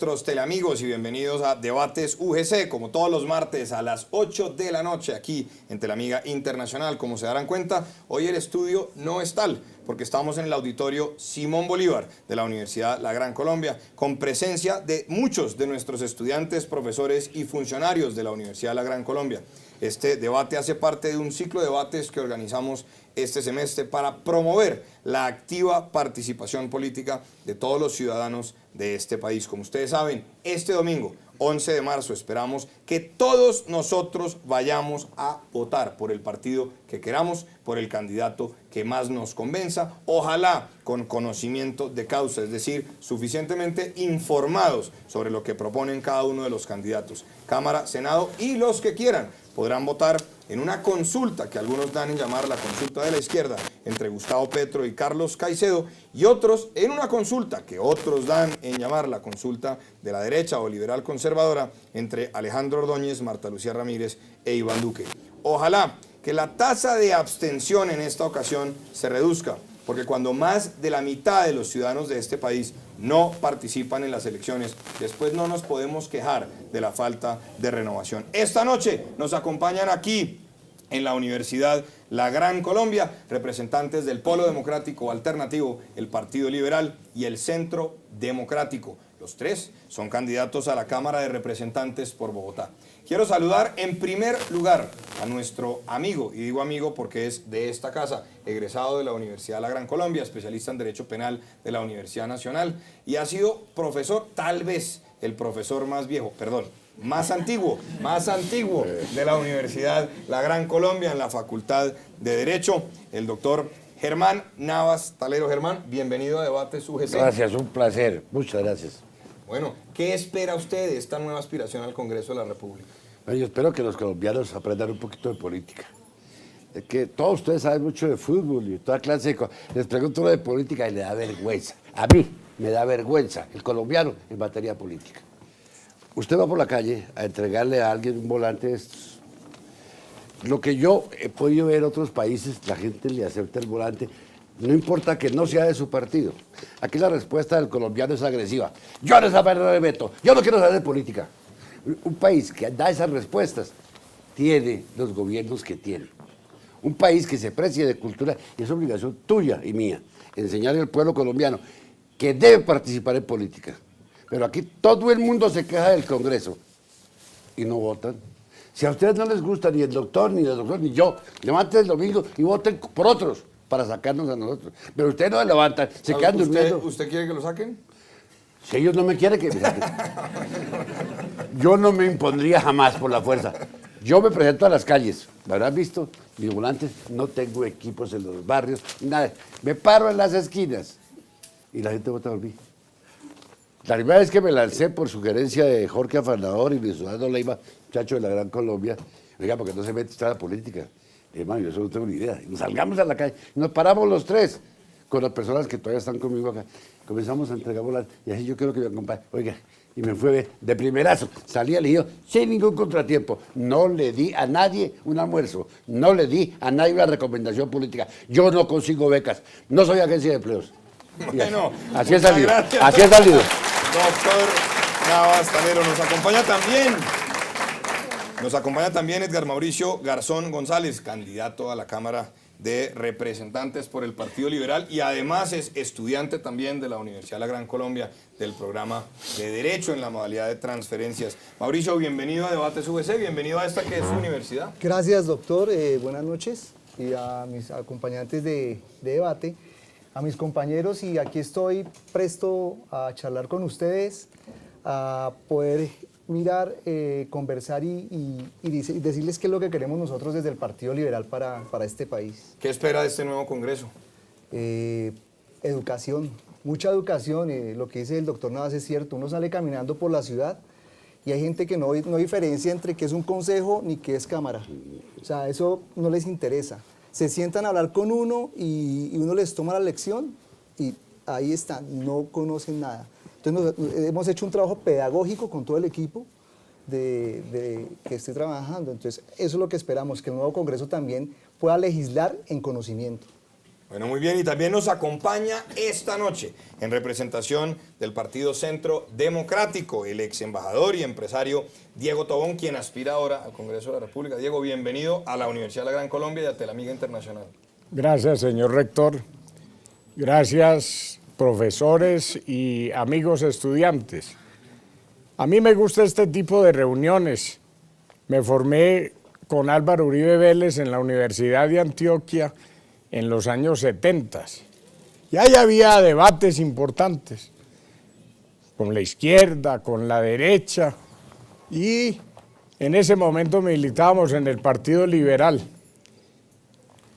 nuestros teleamigos y bienvenidos a Debates UGC, como todos los martes a las 8 de la noche aquí en Telamiga Internacional. Como se darán cuenta, hoy el estudio no es tal, porque estamos en el auditorio Simón Bolívar de la Universidad La Gran Colombia, con presencia de muchos de nuestros estudiantes, profesores y funcionarios de la Universidad La Gran Colombia. Este debate hace parte de un ciclo de debates que organizamos este semestre para promover la activa participación política de todos los ciudadanos de este país. Como ustedes saben, este domingo, 11 de marzo, esperamos que todos nosotros vayamos a votar por el partido que queramos, por el candidato que más nos convenza, ojalá con conocimiento de causa, es decir, suficientemente informados sobre lo que proponen cada uno de los candidatos. Cámara, Senado y los que quieran podrán votar en una consulta que algunos dan en llamar la consulta de la izquierda entre Gustavo Petro y Carlos Caicedo, y otros en una consulta que otros dan en llamar la consulta de la derecha o liberal conservadora entre Alejandro Ordóñez, Marta Lucía Ramírez e Iván Duque. Ojalá que la tasa de abstención en esta ocasión se reduzca, porque cuando más de la mitad de los ciudadanos de este país no participan en las elecciones, después no nos podemos quejar de la falta de renovación. Esta noche nos acompañan aquí en la Universidad La Gran Colombia representantes del Polo Democrático Alternativo, el Partido Liberal y el Centro Democrático. Los tres son candidatos a la Cámara de Representantes por Bogotá. Quiero saludar en primer lugar a nuestro amigo, y digo amigo porque es de esta casa, egresado de la Universidad La Gran Colombia, especialista en Derecho Penal de la Universidad Nacional, y ha sido profesor, tal vez el profesor más viejo, perdón, más antiguo de la Universidad La Gran Colombia en la Facultad de Derecho, el doctor Germán Navas Talero. Germán, bienvenido a Debates UGC. Gracias, un placer, muchas gracias. Bueno, ¿qué espera usted de esta nueva aspiración al Congreso de la República? Bueno, yo espero que los colombianos aprendan un poquito de política. Es que todos ustedes saben mucho de fútbol y toda clase de cosas. Les pregunto lo de política y le da vergüenza. A mí me da vergüenza el colombiano en materia política. Usted va por la calle a entregarle a alguien un volante de estos. Lo que yo he podido ver en otros países, la gente le acepta el volante, no importa que no sea de su partido. Aquí la respuesta del colombiano es agresiva. Yo en esa manera me meto, yo no quiero saber de política. Un país que da esas respuestas tiene los gobiernos que tiene. Un país que se precie de cultura, y es obligación tuya y mía, enseñarle al pueblo colombiano que debe participar en política. Pero aquí todo el mundo se queja del Congreso y no votan. Si a ustedes no les gusta ni el doctor, ni yo, levanten el domingo y voten por otros para sacarnos a nosotros. Pero ustedes no se levantan, se quedan durmiendo. ¿Usted quiere que lo saquen? Si ellos no me quieren que me saquen. Yo no me impondría jamás por la fuerza. Yo me presento a las calles, ¿me habrán visto? Mis volantes, no tengo equipos en los barrios, nada. Me paro en las esquinas y la gente vota por mí. La primera vez que me lancé por sugerencia de Jorge Afanador y Luis Eduardo Leiva, muchacho de La Gran Colombia, oiga, porque no se mete usted a la política. Hermano, yo eso no tengo ni idea. Y nos salgamos a la calle, y nos paramos los tres con las personas que todavía están conmigo acá. Comenzamos a entregar volantes y así yo quiero que me acompañe. Oiga, y me fue de primerazo. Salí elegido sin ningún contratiempo. No le di a nadie un almuerzo. No le di a nadie una recomendación política. Yo no consigo becas. No soy agencia de empleos. Bueno, así he salido. gracias. Así he salido. Doctor Navas Talero, nos acompaña también Edgar Mauricio Garzón González, candidato a la Cámara de Representantes por el Partido Liberal y además es estudiante también de la Universidad La Gran Colombia del programa de Derecho en la modalidad de transferencias. Mauricio, bienvenido a Debates UGC, bienvenido a esta que es su universidad. Gracias, doctor, buenas noches y a mis acompañantes de debate, a mis compañeros, y aquí estoy presto a charlar con ustedes, a poder mirar, conversar y decirles qué es lo que queremos nosotros desde el Partido Liberal para este país. ¿Qué espera de este nuevo Congreso? Educación, mucha educación. Lo que dice el doctor Navas es cierto, uno sale caminando por la ciudad y hay gente que no diferencia entre qué es un consejo ni qué es cámara. O sea, eso no les interesa. Se sientan a hablar con uno y uno les toma la lección y ahí están, no conocen nada. Entonces hemos hecho un trabajo pedagógico con todo el equipo que esté trabajando. Entonces eso es lo que esperamos, que el nuevo Congreso también pueda legislar en conocimiento. Bueno, muy bien, y también nos acompaña esta noche, en representación del Partido Centro Democrático, el ex embajador y empresario Diego Tobón, quien aspira ahora al Congreso de la República. Diego, bienvenido a la Universidad de la Gran Colombia y a Telamiga Internacional. Gracias, señor rector. Gracias, profesores y amigos estudiantes. A mí me gusta este tipo de reuniones. Me formé con Álvaro Uribe Vélez en la Universidad de Antioquia en los años 70. Y ahí había debates importantes, con la izquierda, con la derecha, y en ese momento militábamos en el Partido Liberal.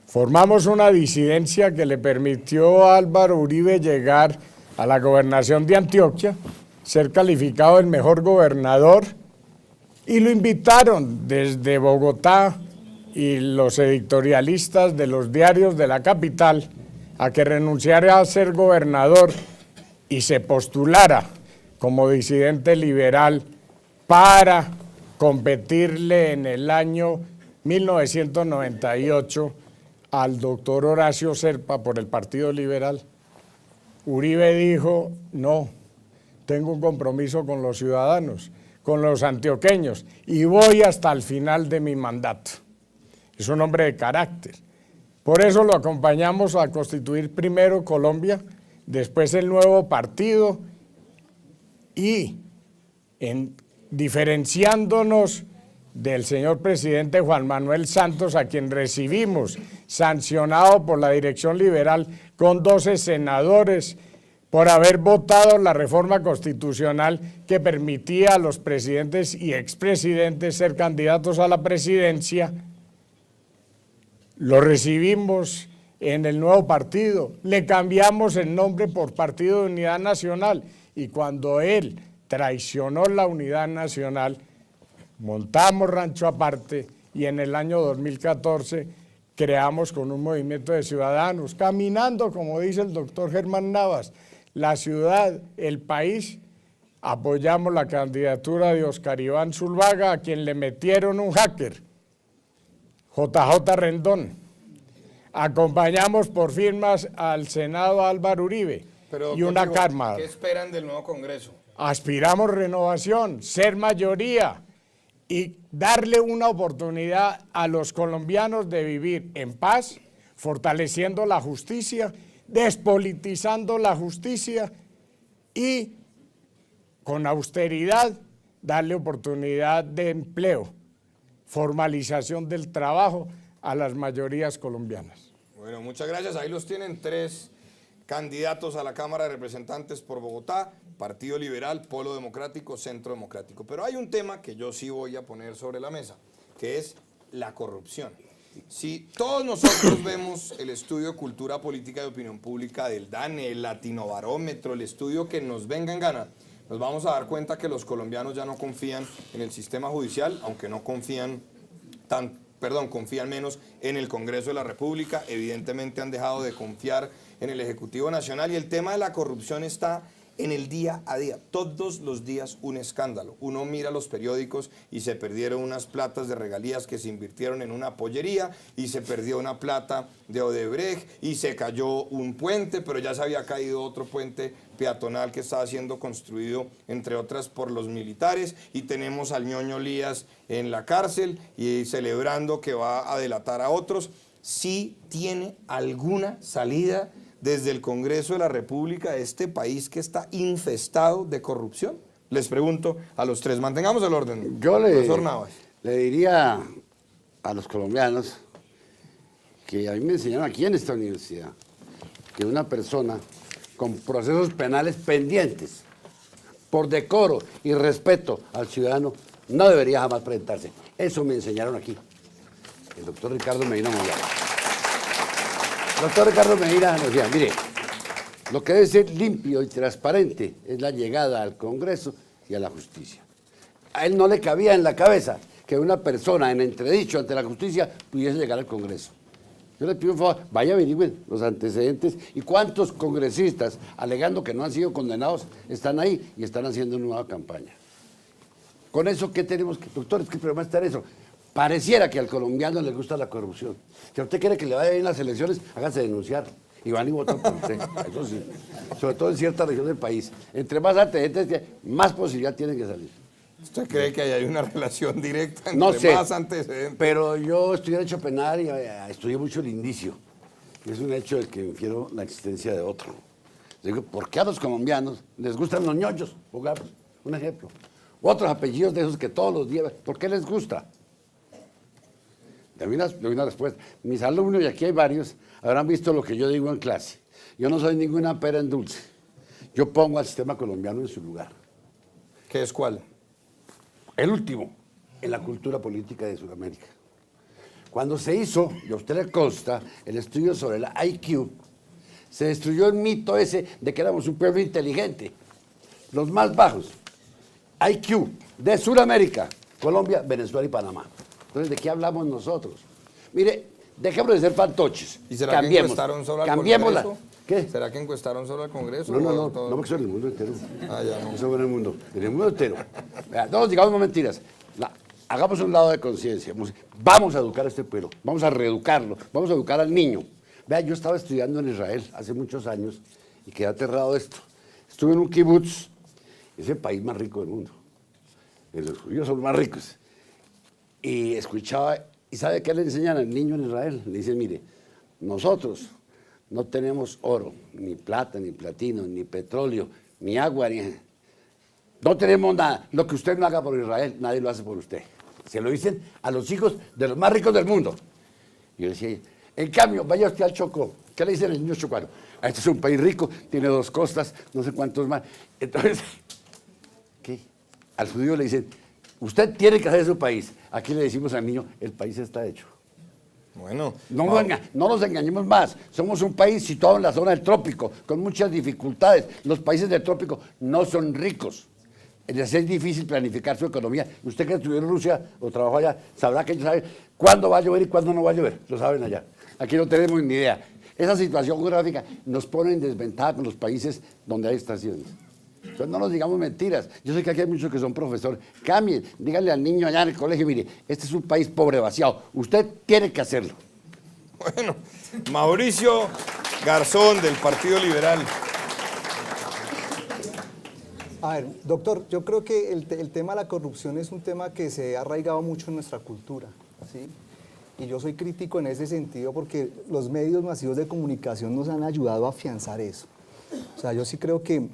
Formamos una disidencia que le permitió a Álvaro Uribe llegar a la gobernación de Antioquia, ser calificado el mejor gobernador, y lo invitaron desde Bogotá y los editorialistas de los diarios de la capital a que renunciara a ser gobernador y se postulara como disidente liberal para competirle en el año 1998 al doctor Horacio Serpa por el Partido Liberal. Uribe dijo, no, tengo un compromiso con los ciudadanos, con los antioqueños, y voy hasta el final de mi mandato. Es un hombre de carácter. Por eso lo acompañamos a constituir primero Colombia, después el nuevo partido, y diferenciándonos del señor presidente Juan Manuel Santos, a quien recibimos sancionado por la dirección liberal con 12 senadores por haber votado la reforma constitucional que permitía a los presidentes y expresidentes ser candidatos a la presidencia. Lo recibimos en el nuevo partido, le cambiamos el nombre por Partido de Unidad Nacional, y cuando él traicionó la unidad nacional, montamos Rancho Aparte y en el año 2014 creamos con un movimiento de ciudadanos, caminando, como dice el doctor Germán Navas, la ciudad, el país. Apoyamos la candidatura de Oscar Iván Zuluaga, a quien le metieron un hacker, JJ Rendón. Acompañamos por firmas al Senado a Álvaro Uribe. Pero, y una karma. ¿Qué esperan del nuevo Congreso? Aspiramos renovación, ser mayoría y darle una oportunidad a los colombianos de vivir en paz, fortaleciendo la justicia, despolitizando la justicia y con austeridad darle oportunidad de empleo, formalización del trabajo a las mayorías colombianas. Bueno, muchas gracias. Ahí los tienen, 3 candidatos a la Cámara de Representantes por Bogotá: Partido Liberal, Polo Democrático, Centro Democrático. Pero hay un tema que yo sí voy a poner sobre la mesa, que es la corrupción. Si todos nosotros vemos el estudio de Cultura Política y Opinión Pública del DANE, el Latinobarómetro, el estudio que nos venga en gana, nos vamos a dar cuenta que los colombianos ya no confían en el sistema judicial, aunque no confían confían menos en el Congreso de la República. Evidentemente han dejado de confiar en el Ejecutivo Nacional, y el tema de la corrupción está en el día a día, todos los días un escándalo. Uno mira los periódicos y se perdieron unas platas de regalías que se invirtieron en una pollería, y se perdió una plata de Odebrecht, y se cayó un puente, pero ya se había caído otro puente peatonal que estaba siendo construido, entre otras, por los militares, y tenemos al ñoño Lías en la cárcel y celebrando que va a delatar a otros. ¿Sí tiene alguna salida desde el Congreso de la República de este país que está infestado de corrupción? Les pregunto a los 3. Mantengamos el orden. Yo profesor Navas. le diría a los colombianos que a mí me enseñaron aquí en esta universidad que una persona con procesos penales pendientes, por decoro y respeto al ciudadano, no debería jamás presentarse. Eso me enseñaron aquí. El doctor Ricardo Medina Moyano. El doctor Ricardo Medina nos decía, mire, lo que debe ser limpio y transparente es la llegada al Congreso y a la justicia. A él no le cabía en la cabeza que una persona en entredicho ante la justicia pudiese llegar al Congreso. Yo le pido un favor, vaya averigüen los antecedentes y cuántos congresistas, alegando que no han sido condenados, están ahí y están haciendo una nueva campaña. Con eso, ¿qué tenemos que, doctor? Es que el problema está en eso. Pareciera que al colombiano le gusta la corrupción. Si a usted quiere que le vaya bien las elecciones, hágase denunciar. Y van y votan por usted. Eso sí. Sobre todo en cierta región del país. Entre más antecedentes, más posibilidad tienen que salir. ¿Usted cree que hay una relación directa entre No sé, más antecedentes? pero yo estudié Derecho Penal y estudié mucho el indicio. Es un hecho del que infiero la existencia de otro. Digo, ¿por qué a los colombianos les gustan los ñoños? Pongamos un ejemplo. Otros apellidos de esos que todos los días, ¿por qué les gusta? Le doy una respuesta. Mis alumnos, y aquí hay varios, habrán visto lo que yo digo en clase. Yo no soy ninguna pera en dulce. Yo pongo al sistema colombiano en su lugar. ¿Qué es cuál? El último, en la cultura política de Sudamérica. Cuando se hizo, y a usted le consta, el estudio sobre la IQ, se destruyó el mito ese de que éramos un pueblo inteligente. Los más bajos, IQ, de Sudamérica, Colombia, Venezuela y Panamá. Entonces, ¿de qué hablamos nosotros? Mire, dejemos de ser fantoches. ¿Y será que encuestaron solo al Congreso? ¿Qué? ¿Será que encuestaron solo al Congreso? No, todo? porque eso en el mundo entero. Ah, ya no. Eso en el mundo entero. Vea, no nos digamos mentiras. Hagamos un lado de conciencia. Vamos a educar a este pueblo, vamos a reeducarlo, vamos a educar al niño. Vea, yo estaba estudiando en Israel hace muchos años y quedé aterrado de esto. Estuve en un kibutz, es el país más rico del mundo. Los judíos son los más ricos. Y escuchaba, ¿y sabe qué le enseñan al niño en Israel? Le dicen, mire, nosotros no tenemos oro, ni plata, ni platino, ni petróleo, ni agua, no tenemos nada. Lo que usted no haga por Israel, nadie lo hace por usted. Se lo dicen a los hijos de los más ricos del mundo. Y yo decía, en cambio, vaya usted al Chocó. ¿Qué le dicen al niño chocuano? Este es un país rico, tiene 2 costas, no sé cuántos más. Entonces, ¿qué? Al judío le dicen, usted tiene que hacer su país. Aquí le decimos al niño, el país está hecho. Bueno. No nos engañemos más. Somos un país situado en la zona del trópico, con muchas dificultades. Los países del trópico no son ricos. Les es difícil planificar su economía. Usted que estudió en Rusia o trabajó allá, sabrá que ellos saben cuándo va a llover y cuándo no va a llover. Lo saben allá. Aquí no tenemos ni idea. Esa situación geográfica nos pone en desventaja con los países donde hay estaciones. Entonces no nos digamos mentiras. Yo sé que aquí hay muchos que son profesores. Cambien, díganle al niño allá en el colegio, mire, este es un país pobre, vaciado. Usted tiene que hacerlo. Bueno, Mauricio Garzón del Partido Liberal. A ver, doctor, yo creo que el tema de la corrupción es un tema que se ha arraigado mucho en nuestra cultura, ¿sí? Y yo soy crítico en ese sentido porque los medios masivos de comunicación nos han ayudado a afianzar eso. O sea, yo sí creo que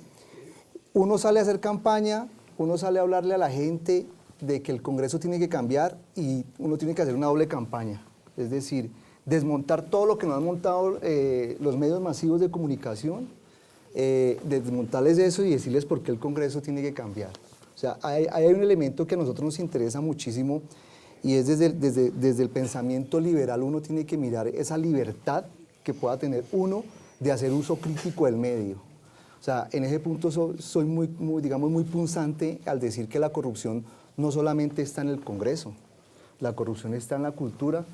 uno sale a hacer campaña, uno sale a hablarle a la gente de que el Congreso tiene que cambiar y uno tiene que hacer una doble campaña. Es decir, desmontar todo lo que nos han montado los medios masivos de comunicación, desmontarles eso y decirles por qué el Congreso tiene que cambiar. O sea, hay un elemento que a nosotros nos interesa muchísimo y es desde el pensamiento liberal uno tiene que mirar esa libertad que pueda tener uno de hacer uso crítico del medio. O sea, en ese punto soy muy punzante al decir que la corrupción no solamente está en el Congreso, la corrupción está en la cultura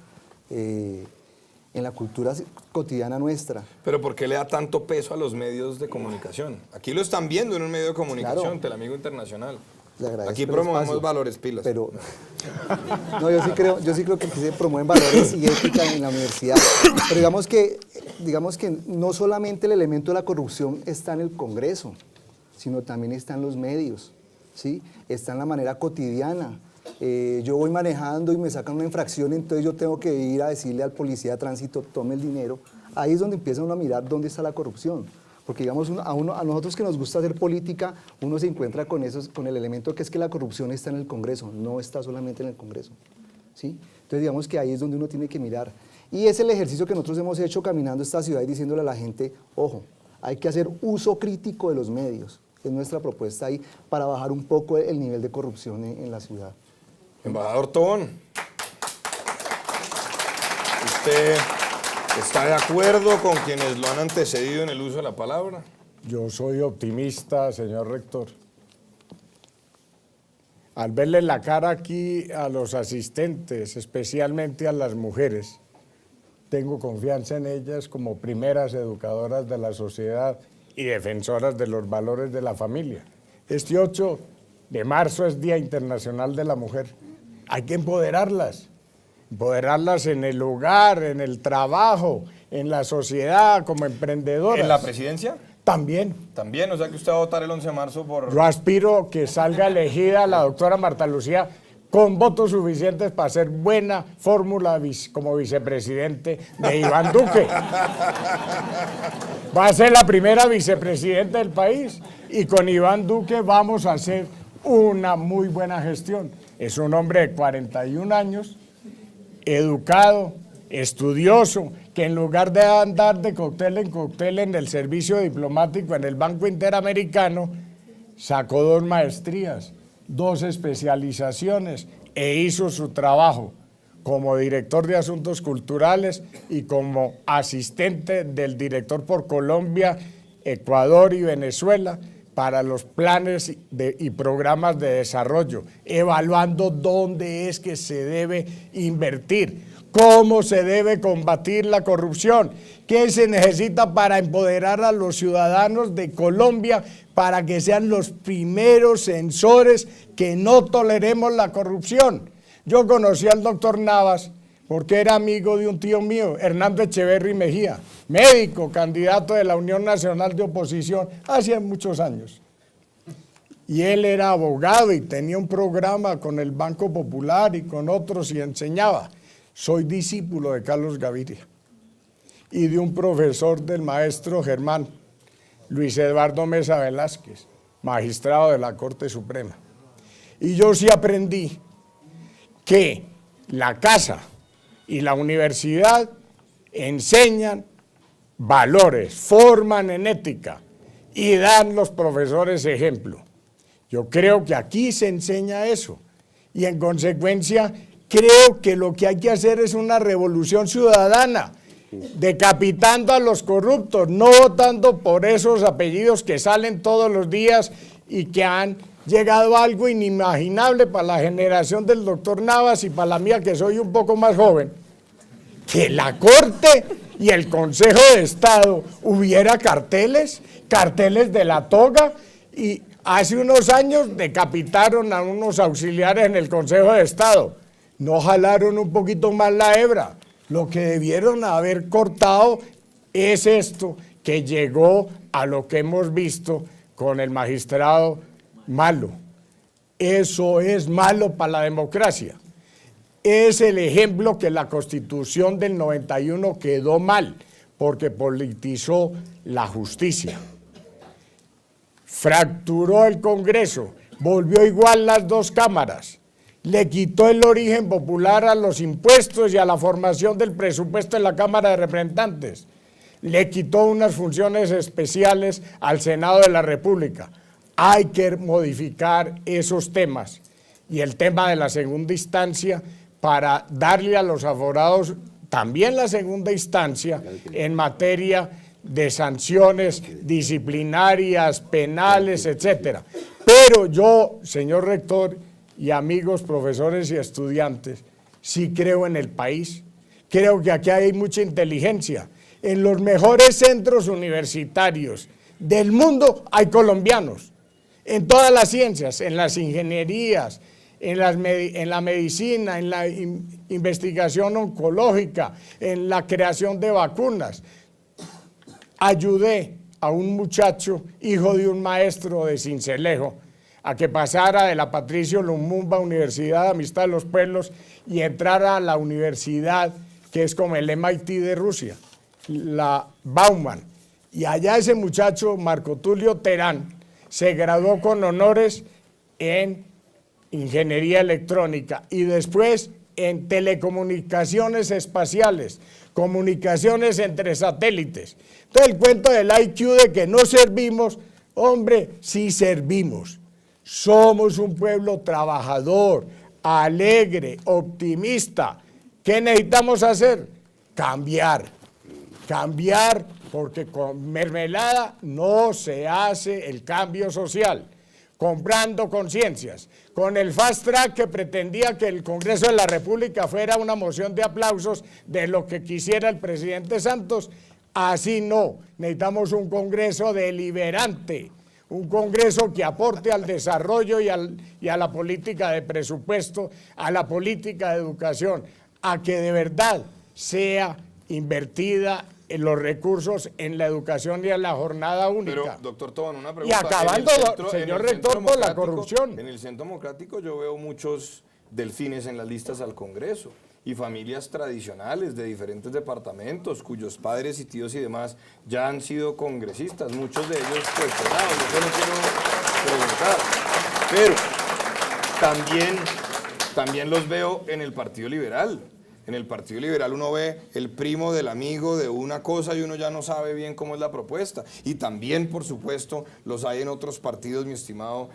cotidiana nuestra. Pero ¿por qué le da tanto peso a los medios de comunicación? Aquí lo están viendo en un medio de comunicación, Claro. Telamigo Internacional. Le agradezco Aquí el promovemos espacio, valores pilas. Pero no, yo sí creo que aquí se promueven valores y ética en la universidad. Pero digamos que no solamente el elemento de la corrupción está en el Congreso, sino también está en los medios, ¿sí? Está en la manera cotidiana. Yo voy manejando y me sacan una infracción, entonces yo tengo que ir a decirle al policía de tránsito, tome el dinero. Ahí es donde empieza uno a mirar dónde está la corrupción. Porque digamos, a nosotros que nos gusta hacer política, uno se encuentra con el elemento que es que la corrupción está en el Congreso, no está solamente en el Congreso, ¿sí? Entonces digamos que ahí es donde uno tiene que mirar. Y es el ejercicio que nosotros hemos hecho caminando esta ciudad y diciéndole a la gente, ojo, hay que hacer uso crítico de los medios. Es nuestra propuesta ahí para bajar un poco el nivel de corrupción en la ciudad. Embajador Tobón, ¿usted está de acuerdo con quienes lo han antecedido en el uso de la palabra? Yo soy optimista, señor rector. Al verle la cara aquí a los asistentes, especialmente a las mujeres, tengo confianza en ellas como primeras educadoras de la sociedad y defensoras de los valores de la familia. Este 8 de marzo es Día Internacional de la Mujer. Hay que empoderarlas, empoderarlas en el hogar, en el trabajo, en la sociedad, como emprendedoras. ¿En la presidencia? También. También, o sea que usted va a votar el 11 de marzo por... Yo aspiro que salga elegida la doctora Marta Lucía con votos suficientes para hacer buena fórmula como vicepresidente de Iván Duque. Va a ser la primera vicepresidenta del país y con Iván Duque vamos a hacer una muy buena gestión. Es un hombre de 41 años, educado, estudioso, que en lugar de andar de cóctel en el servicio diplomático en el Banco Interamericano, sacó 2 maestrías, 2 especializaciones e hizo su trabajo como director de Asuntos Culturales y como asistente del director por Colombia, Ecuador y Venezuela para los planes y programas de desarrollo, evaluando dónde es que se debe invertir, cómo se debe combatir la corrupción, qué se necesita para empoderar a los ciudadanos de Colombia para que sean los primeros sensores que no toleremos la corrupción. Yo conocí al doctor Navas porque era amigo de un tío mío, Hernando Echeverry Mejía, médico, candidato de la Unión Nacional de Oposición hace muchos años. Y él era abogado y tenía un programa con el Banco Popular y con otros y enseñaba. Soy discípulo de Carlos Gaviria y de un profesor del maestro Germán, Luis Eduardo Mesa Velázquez, magistrado de la Corte Suprema. Y yo sí aprendí que la casa y la universidad enseñan valores, forman en ética y dan los profesores ejemplo. Yo creo que aquí se enseña eso y en consecuencia creo que lo que hay que hacer es una revolución ciudadana, decapitando a los corruptos, no votando por esos apellidos que salen todos los días y que han llegado a algo inimaginable para la generación del doctor Navas y para la mía que soy un poco más joven, que la Corte y el Consejo de Estado hubiera carteles de la toga y hace unos años decapitaron a unos auxiliares en el Consejo de Estado. No jalaron un poquito más la hebra. Lo que debieron haber cortado es esto que llegó a lo que hemos visto con el magistrado Malo. Eso es malo para la democracia. Es el ejemplo que la Constitución del 91 quedó mal, porque politizó la justicia. Fracturó el Congreso, volvió igual las 2 cámaras. Le quitó el origen popular a los impuestos y a la formación del presupuesto en la Cámara de Representantes. Le quitó unas funciones especiales al Senado de la República. Hay que modificar esos temas y el tema de la segunda instancia para darle a los aforados también la segunda instancia en materia de sanciones disciplinarias, penales, etcétera. Pero yo, señor rector, y amigos profesores y estudiantes, sí creo en el país, creo que aquí hay mucha inteligencia. En los mejores centros universitarios del mundo hay colombianos, en todas las ciencias, en las ingenierías, en la medicina, en la investigación oncológica, en la creación de vacunas. Ayudé a un muchacho, hijo de un maestro de Sincelejo, a que pasara de la Patricio Lumumba Universidad de Amistad de los Pueblos y entrara a la universidad que es como el MIT de Rusia, la Bauman. Y allá ese muchacho, Marco Tulio Terán, se graduó con honores en ingeniería electrónica y después en telecomunicaciones espaciales, comunicaciones entre satélites. Entonces el cuento del IQ de que no servimos, hombre, sí servimos. Somos un pueblo trabajador, alegre, optimista. ¿Qué necesitamos hacer? Cambiar, porque con mermelada no se hace el cambio social. Comprando conciencias, con el fast track que pretendía que el Congreso de la República fuera una moción de aplausos de lo que quisiera el presidente Santos, así no, necesitamos un Congreso deliberante, un Congreso que aporte al desarrollo y a la política de presupuesto, a la política de educación, a que de verdad sea invertida en los recursos en la educación y en la jornada única. Pero, doctor Tobón, una Y pregunta. acabando, señor rector, por la corrupción. En el Centro Democrático yo veo muchos delfines en las listas al Congreso y familias tradicionales de diferentes departamentos cuyos padres y tíos y demás ya han sido congresistas, muchos de ellos cuestionados. Yo no quiero preguntar, pero también los veo en el Partido Liberal. En el Partido Liberal uno ve el primo del amigo de una cosa y uno ya no sabe bien cómo es la propuesta. Y también, por supuesto, los hay en otros partidos, mi estimado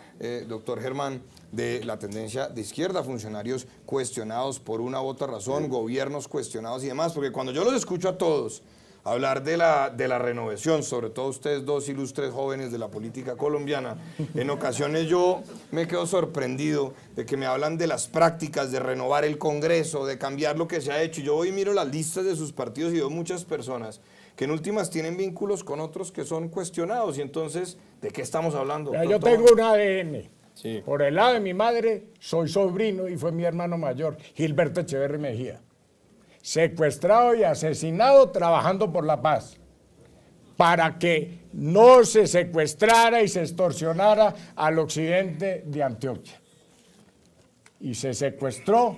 doctor Germán, de la tendencia de izquierda, funcionarios cuestionados por una u otra razón, gobiernos cuestionados y demás. Porque cuando yo los escucho a todos hablar de la renovación, sobre todo ustedes dos ilustres jóvenes de la política colombiana, en ocasiones yo me quedo sorprendido de que me hablan de las prácticas, de renovar el Congreso, de cambiar lo que se ha hecho. Yo voy y miro las listas de sus partidos y veo muchas personas que en últimas tienen vínculos con otros que son cuestionados. Y entonces, ¿de qué estamos hablando? Yo tengo un ADN. Sí. Por el lado de mi madre, soy sobrino y fue mi hermano mayor, Gilberto Echeverri Mejía. Secuestrado y asesinado trabajando por la paz, para que no se secuestrara y se extorsionara al occidente de Antioquia. Y se secuestró,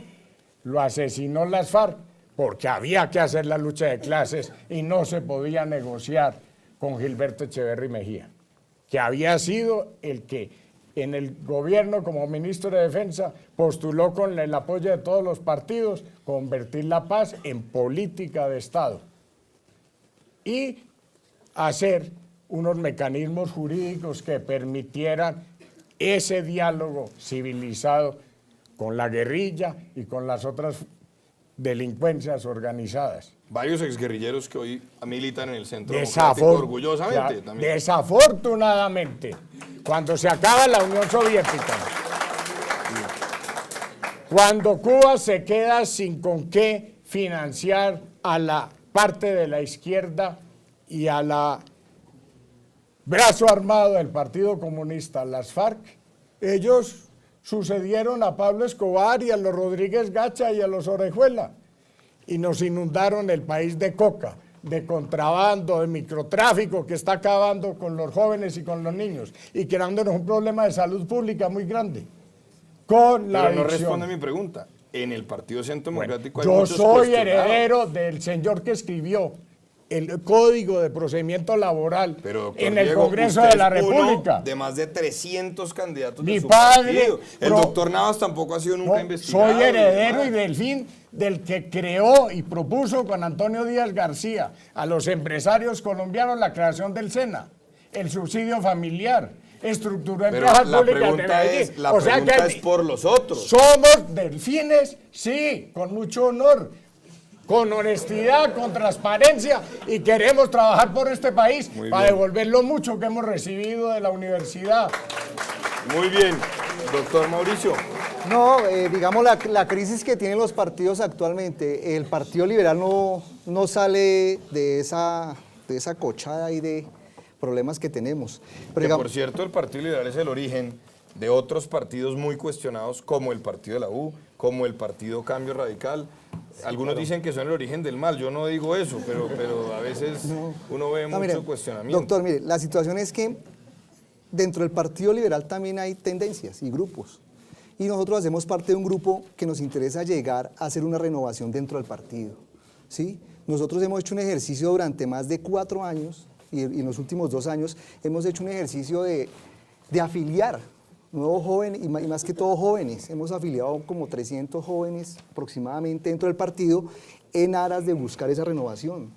lo asesinó las FARC, porque había que hacer la lucha de clases y no se podía negociar con Gilberto Echeverri Mejía, que había sido el que en el gobierno como ministro de Defensa postuló con el apoyo de todos los partidos convertir la paz en política de Estado y hacer unos mecanismos jurídicos que permitieran ese diálogo civilizado con la guerrilla y con las otras delincuencias organizadas. Varios exguerrilleros que hoy militan en el Centro Democrático orgullosamente. También. Desafortunadamente, cuando se acaba la Unión Soviética, cuando Cuba se queda sin con qué financiar a la parte de la izquierda y a la brazo armado del Partido Comunista, las FARC, ellos sucedieron a Pablo Escobar y a los Rodríguez Gacha y a los Orejuela y nos inundaron el país de coca, de contrabando, de microtráfico que está acabando con los jóvenes y con los niños y creándonos un problema de salud pública muy grande. Con la Pero no adicción. responde mi pregunta. En el Partido Centro Democrático hay Yo muchos soy cuestionados. heredero del señor que escribió el Código de Procedimiento Laboral Pero, doctor en el Diego, Congreso usted de la es uno República. de más de 300 candidatos Mi de su padre partido. El doctor Navas tampoco ha sido nunca investigado. Soy heredero y demás. del fin del que creó y propuso con Antonio Díaz García a los empresarios colombianos la creación del SENA, el subsidio familiar, estructuró Pero empresas la públicas de pregunta Medellín. es, la O sea pregunta que es por los otros. somos delfines, sí, con mucho honor, con honestidad, con transparencia y queremos trabajar por este país Muy para bien. devolver lo mucho que hemos recibido de la universidad. Muy bien, doctor Mauricio. No, digamos la crisis que tienen los partidos actualmente, el Partido Liberal no sale de esa cochada y de problemas que tenemos. Pero Que digamos, por cierto, el Partido Liberal es el origen de otros partidos muy cuestionados, como el Partido de la U, como el Partido Cambio Radical. Algunos dicen que son el origen del mal, yo no digo eso, pero a veces uno ve mucho mire, cuestionamiento. doctor, mire, la situación es que dentro del Partido Liberal también hay tendencias y grupos. Y nosotros hacemos parte de un grupo que nos interesa llegar a hacer una renovación dentro del partido, ¿sí? Nosotros hemos hecho un ejercicio durante más de 4 años y en los últimos 2 años hemos hecho un ejercicio de afiliar nuevos jóvenes y más que todo jóvenes. Hemos afiliado como 300 jóvenes aproximadamente dentro del partido en aras de buscar esa renovación.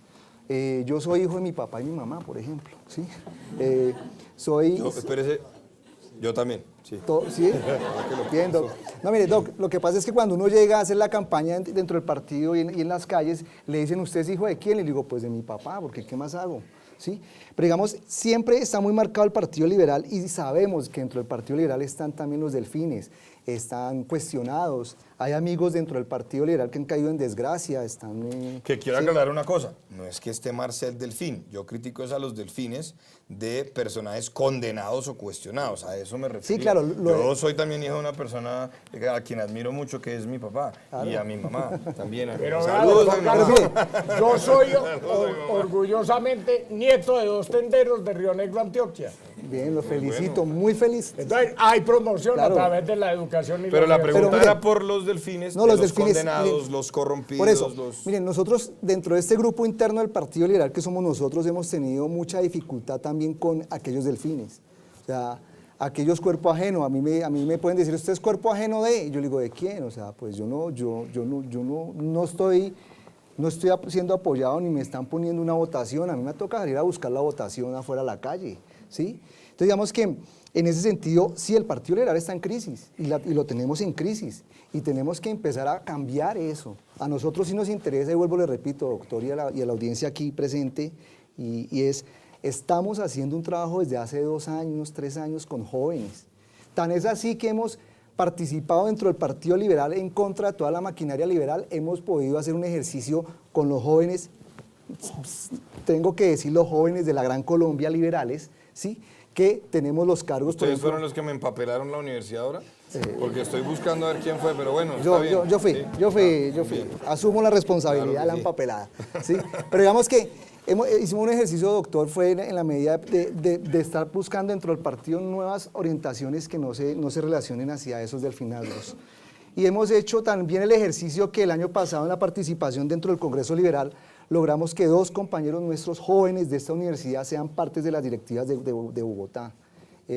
Yo soy hijo de mi papá y mi mamá, por ejemplo, ¿sí? Espérese, yo también, sí. ¿Sí? Bien, Doc. No, mire, Doc, lo que pasa es que cuando uno llega a hacer la campaña dentro del partido y en las calles, le dicen, ¿usted es hijo de quién? Y le digo, pues de mi papá, porque ¿qué más hago? ¿Sí? Pero digamos, siempre está muy marcado el Partido Liberal y sabemos que dentro del Partido Liberal están también los delfines. están cuestionados. Hay amigos dentro del Partido Liberal que han caído en desgracia, están... Que quiero sí. aclarar una cosa, no es que esté Marcel Delfín, yo critico es a los delfines de personajes condenados o cuestionados, a eso me refiero. Sí, claro, Yo soy también hijo de una persona a quien admiro mucho, que es mi papá, y a mi mamá también. Pero Saludos vea, a mi doctor mamá. Carlos, yo soy orgullosamente nieto de 2 tenderos de Río Negro, Antioquia. Bien, los felicito, muy feliz. Entonces, hay promoción Claro. a través de la educación y Pero la universidad. pregunta mire, era por los delfines, no, de los los delfines, condenados, miren, los corrompidos. Por eso, los... miren, nosotros dentro de este grupo interno del Partido Liberal que somos nosotros hemos tenido mucha dificultad también con aquellos delfines. O sea, aquellos cuerpo ajeno, a mí me pueden decir, ¿usted es cuerpo ajeno de? Y yo le digo, ¿de quién? O sea, pues yo no estoy siendo apoyado ni me están poniendo una votación. A mí me toca salir a buscar la votación afuera a la calle, ¿sí? Entonces, digamos que en ese sentido, sí, el Partido Liberal está en crisis y lo tenemos en crisis y tenemos que empezar a cambiar eso. A nosotros sí nos interesa, y vuelvo, le repito, doctor, y a la audiencia aquí presente, estamos haciendo un trabajo desde hace 2 años, 3 años con jóvenes. Tan es así que hemos participado dentro del Partido Liberal en contra de toda la maquinaria liberal, hemos podido hacer un ejercicio con los jóvenes, tengo que decir los jóvenes de la Gran Colombia liberales, ¿sí?, que tenemos los cargos. ¿Ustedes por ejemplo, fueron los que me empapelaron la universidad ahora? Porque estoy buscando a ver quién fue, pero bueno, está Yo bien. fui, bien. asumo la responsabilidad Claro que de la sí. empapelada, ¿sí? Pero digamos que hicimos un ejercicio, doctor, fue en la medida de estar buscando dentro del partido nuevas orientaciones que no se relacionen hacia esos delfinazgos. Y hemos hecho también el ejercicio que el año pasado en la participación dentro del Congreso Liberal logramos que 2 compañeros nuestros jóvenes de esta universidad sean partes de las directivas de Bogotá.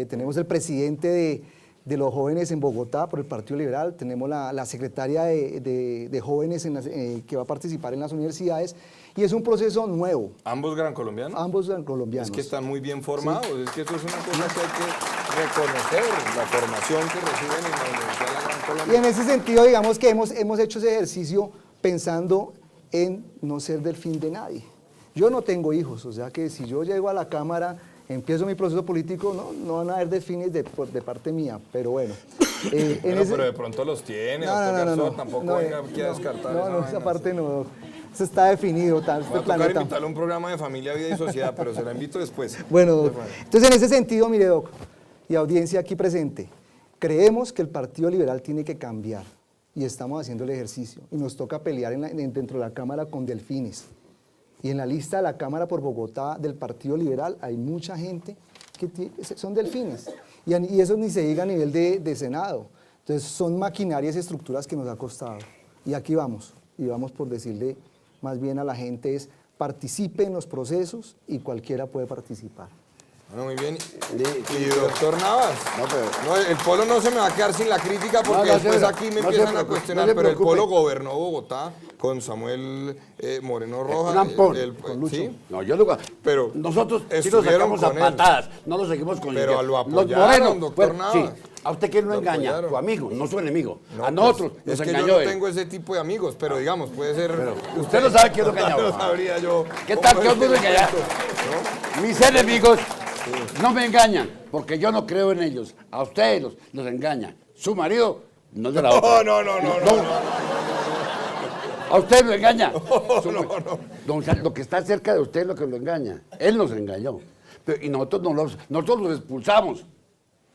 Tenemos el presidente de los jóvenes en Bogotá por el Partido Liberal, tenemos la secretaria de jóvenes que va a participar en las universidades, y es un proceso nuevo. ¿Ambos gran colombianos? Ambos colombianos. Es que están muy bien formados, es que eso es una cosa que hay que reconocer, la formación que reciben en la Universidad de la Gran Colombia. Y en ese sentido, digamos que hemos hecho ese ejercicio pensando en no ser delfín de nadie. Yo no tengo hijos, o sea que si yo llego a la Cámara, empiezo mi proceso político, no van a haber delfines de parte mía, pero bueno. Pero de pronto los tiene, doctor Garzón, tampoco venga aquí a descartar No, vaina, esa sí. parte no. Eso está definido, Voy a este tocar planeta. invitarle a un programa de familia, vida y sociedad, pero se la invito después. Bueno, entonces en ese sentido, mire, doc, y audiencia aquí presente, creemos que el Partido Liberal tiene que cambiar y estamos haciendo el ejercicio y nos toca pelear dentro de la Cámara con delfines. Y en la lista de la Cámara por Bogotá del Partido Liberal hay mucha gente que son delfines y eso ni se diga a nivel de Senado. Entonces son maquinarias y estructuras que nos ha costado. Y aquí vamos, y vamos por decirle más bien a la gente es participe en los procesos y cualquiera puede participar. Bueno, muy bien. Y doctor Navas, No, pero- no, el Polo no se me va a quedar sin la crítica porque No, no se después pre- aquí me no se empiezan a preocupe, cuestionar, no se pero el preocupe. Polo gobernó Bogotá con Samuel Moreno Rojas. Un ampón, con Lucho. ¿Sí? No, yo lo... Pero nosotros sí lo estuvieron sacamos a con él. patadas, no lo seguimos con Pero Lidia. lo Los apoyaron, morenos, doctor bueno, Navas. sí. ¿A usted quién lo Lo engaña? apoyaron. Tu amigo, no su enemigo. No, a pues, nosotros nos es que engañó yo no él. tengo ese tipo de amigos, pero digamos, puede ser... Usted no sabe quién lo engañó. No sabría yo. ¿Qué tal que cómo otro es el engañar? cuento, Mis enemigos no me engañan, porque yo no creo en ellos. A ustedes los engaña. Su marido no es de la ¿no? otra. No. A usted lo engaña. Lo que está cerca de usted es lo que lo engaña. Él nos engañó. Y nosotros los expulsamos.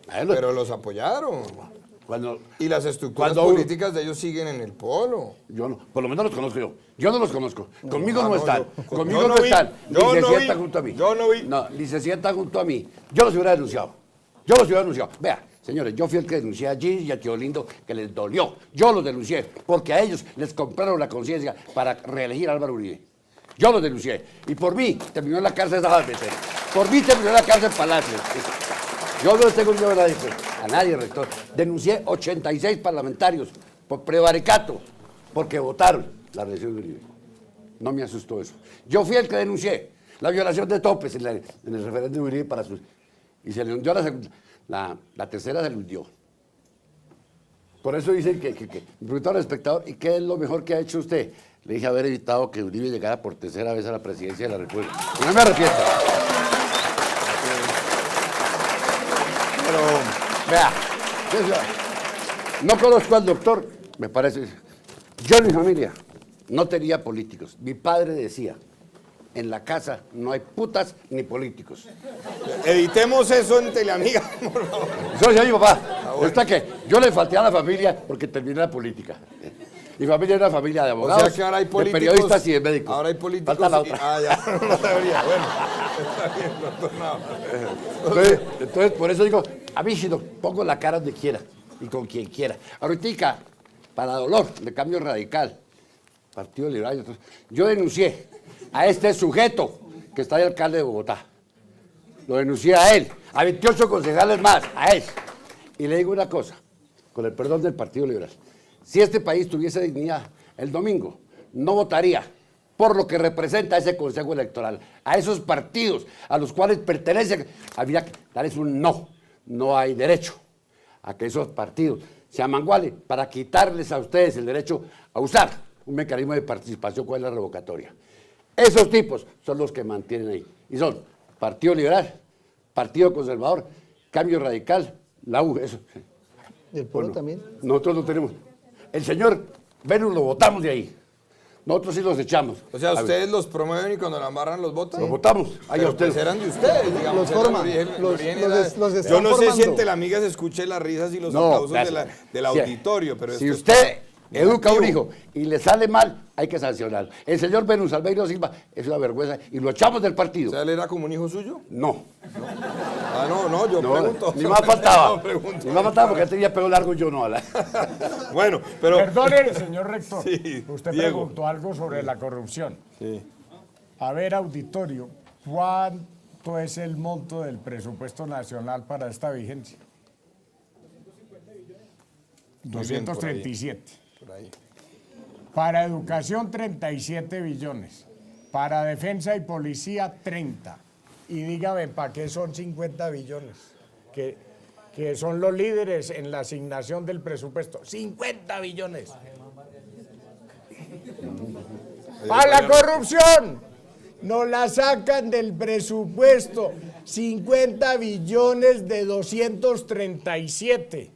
A él lo- Pero los apoyaron. cuando, Y las estructuras Cuando- políticas de ellos siguen en el Polo. yo no, por lo menos los conozco yo. Yo no los conozco. Conmigo no no, están. yo- Conmigo yo no no vi. están. Yo Ni no se vi. sientan junto a mí. Yo no vi. No, ni se sientan junto a mí. Yo los hubiera denunciado. Yo los hubiera denunciado. Vea, señores, yo fui el que denuncié allí y a Tío Lindo que les dolió. Yo los denuncié porque a ellos les compraron la conciencia para reelegir a Álvaro Uribe. Yo los denuncié. Y por mí terminó en la cárcel de Salvatierra. Por mí terminó en la cárcel Palacio. Yo no le tengo miedo a nadie, pues, a nadie, rector. Denuncié 86 parlamentarios por prevaricato, porque votaron la reelección de Uribe. No me asustó eso. Yo fui el que denuncié la violación de topes en el referéndum de Uribe para sus... Y se le hundió la segunda. La tercera se le hundió. Por eso dicen que me preguntaron al espectador, ¿y qué es lo mejor que ha hecho usted? Le dije haber evitado que Uribe llegara por tercera vez a la presidencia de la República. Y no me arrepiento. Pero, vea, No conozco al doctor, me parece. Yo en mi familia no tenía políticos. Mi padre decía, en la casa no hay putas ni políticos. Editemos eso en Teleamiga, por favor. Eso decía mi papá. Está que yo le falté a la familia porque terminé la política. Mi familia era una familia de abogados, O sea que ahora hay de políticos, periodistas y de médicos. Ahora hay políticos. Falta la otra. Ah, ya, no sabría. Bueno, está bien, doctor Nava. Entonces, por eso digo, a mí si no, pongo la cara donde quiera y con quien quiera. Ahorita, para dolor, de Cambio Radical, Partido Liberal, entonces, yo denuncié a este sujeto que está de alcalde de Bogotá. Lo denuncié a él, a 28 concejales más, a él. Y le digo una cosa, con el perdón del Partido Liberal. Si este país tuviese dignidad, el domingo no votaría por lo que representa ese Consejo Electoral, a esos partidos a los cuales pertenece. Habría que darles un no. No hay derecho a que esos partidos se amangualen para quitarles a ustedes el derecho a usar un mecanismo de participación con la revocatoria. Esos tipos son los que mantienen ahí. Y son Partido Liberal, Partido Conservador, Cambio Radical, la U. Eso. ¿Y el pueblo también? Nosotros no tenemos. El señor Venus lo votamos de ahí. Nosotros sí los echamos. O sea, ustedes los promueven y cuando la embarran los votan. Los votamos. Ahí Pero ustedes. pues eran de ustedes, digamos. Los forman, el los origen están yo no sé si formando. en Teleamiga se escuchen las risas y los No, aplausos gracias. del Si- auditorio, pero si esto usted está educa a un negativo. hijo y le sale mal, hay que sancionarlo. El señor Venus Albeiro Silva es una vergüenza y lo echamos del O partido. sea, él era como un hijo suyo. No, Ah, no, yo no, pregunto. ni más faltaba. No, pregunto. Ni más faltaba porque él tenía pelo largo y yo no. Bueno, pero. Perdone, señor rector. Sí, Usted Diego. preguntó algo sobre la corrupción. Sí. A ver, auditorio, ¿cuánto es el monto del presupuesto nacional para esta vigencia? Muy bien, por ahí. 237. Por ahí. Para educación, 37 billones. Para defensa y policía, 30. Y dígame, ¿para qué son 50 billones? Que son los líderes en la asignación del presupuesto. 50 billones. ¡Para la corrupción! Nos la sacan del presupuesto. 50 billones de 237.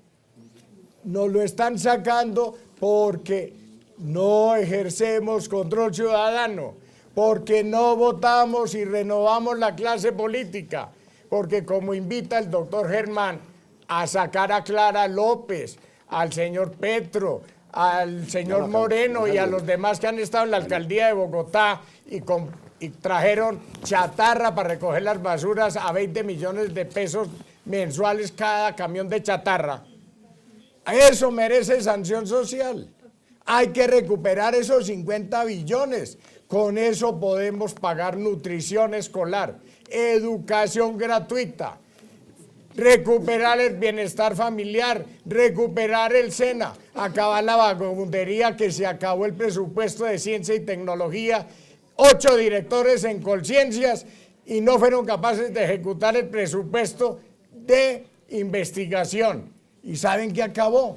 Nos lo están sacando porque no ejercemos control ciudadano, porque no votamos y renovamos la clase política, porque como invita el doctor Germán a sacar a Clara López, al señor Petro, al señor Moreno y a los demás que han estado en la alcaldía de Bogotá y trajeron chatarra para recoger las basuras a 20 millones de pesos mensuales cada camión de chatarra. Eso merece sanción social. Hay que recuperar esos 50 billones. Con eso podemos pagar nutrición escolar, educación gratuita, recuperar el bienestar familiar, recuperar el SENA, acabar la vagabundería que se acabó el presupuesto de ciencia y tecnología, 8 directores en Colciencias y no fueron capaces de ejecutar el presupuesto de investigación. ¿Y saben qué acabó?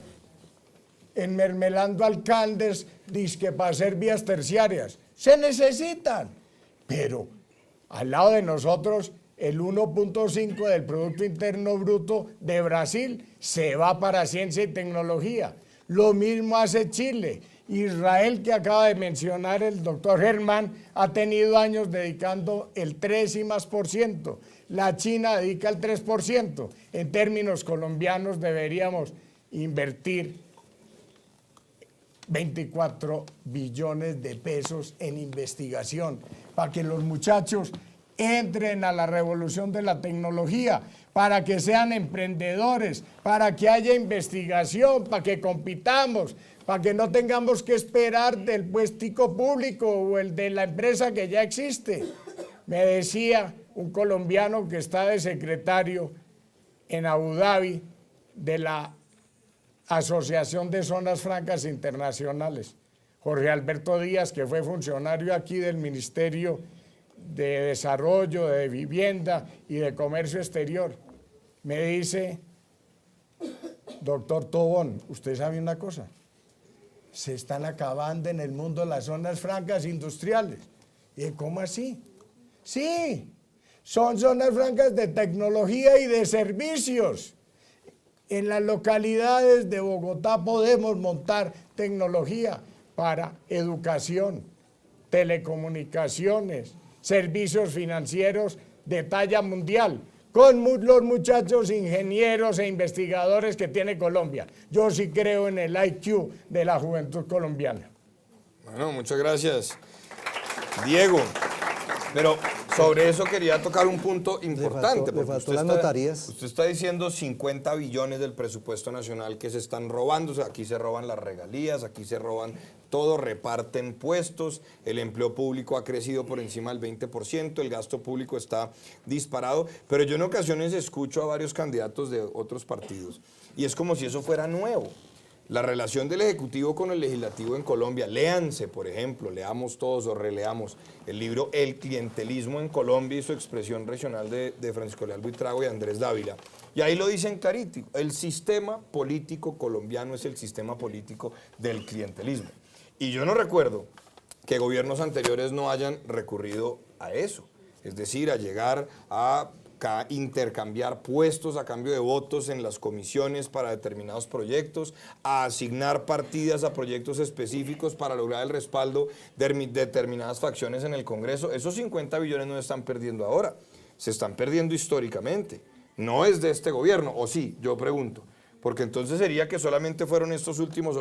Enmermelando alcaldes, dizque para hacer vías terciarias. Se necesitan, pero al lado de nosotros el 1.5 del Producto Interno Bruto de Brasil se va para ciencia y tecnología. Lo mismo hace Chile. Israel, que acaba de mencionar el doctor Germán, ha tenido años dedicando el 3 y más por ciento. La China dedica el 3%. En términos colombianos deberíamos invertir 24 billones de pesos en investigación para que los muchachos entren a la revolución de la tecnología, para que sean emprendedores, para que haya investigación, para que compitamos, para que no tengamos que esperar del puestico público o el de la empresa que ya existe. Me decía un colombiano que está de secretario en Abu Dhabi de la Asociación de Zonas Francas Internacionales, Jorge Alberto Díaz, que fue funcionario aquí del Ministerio de Desarrollo, de Vivienda y de Comercio Exterior. Me dice, doctor Tobón, ¿usted sabe una cosa? Se están acabando en el mundo las zonas francas industriales. ¿Y cómo así? Sí, son zonas francas de tecnología y de servicios. En las localidades de Bogotá podemos montar tecnología para educación, telecomunicaciones, servicios financieros de talla mundial, con los muchachos ingenieros e investigadores que tiene Colombia. Yo sí creo en el IQ de la juventud colombiana. Bueno, muchas gracias, Diego. Pero sobre eso quería tocar un punto importante. Le faltó las notarías. Usted está diciendo 50 billones del presupuesto nacional que se están robando. O sea, aquí se roban las regalías, aquí se roban todo, reparten puestos, el empleo público ha crecido por encima del 20%, el gasto público está disparado. Pero yo en ocasiones escucho a varios candidatos de otros partidos y es como si eso fuera nuevo. La relación del Ejecutivo con el Legislativo en Colombia, léanse, por ejemplo, leamos todos o releamos el libro El clientelismo en Colombia y su expresión regional de Francisco Leal Buitrago y Andrés Dávila. Y ahí lo dicen clarito, el sistema político colombiano es el sistema político del clientelismo. Y yo no recuerdo que gobiernos anteriores no hayan recurrido a eso, es decir, a llegar a intercambiar puestos a cambio de votos en las comisiones para determinados proyectos, a asignar partidas a proyectos específicos para lograr el respaldo de determinadas facciones en el Congreso. Esos 50 billones no se están perdiendo ahora, se están perdiendo históricamente. No es de este gobierno, o sí, yo pregunto. Porque entonces sería que solamente fueron estos últimos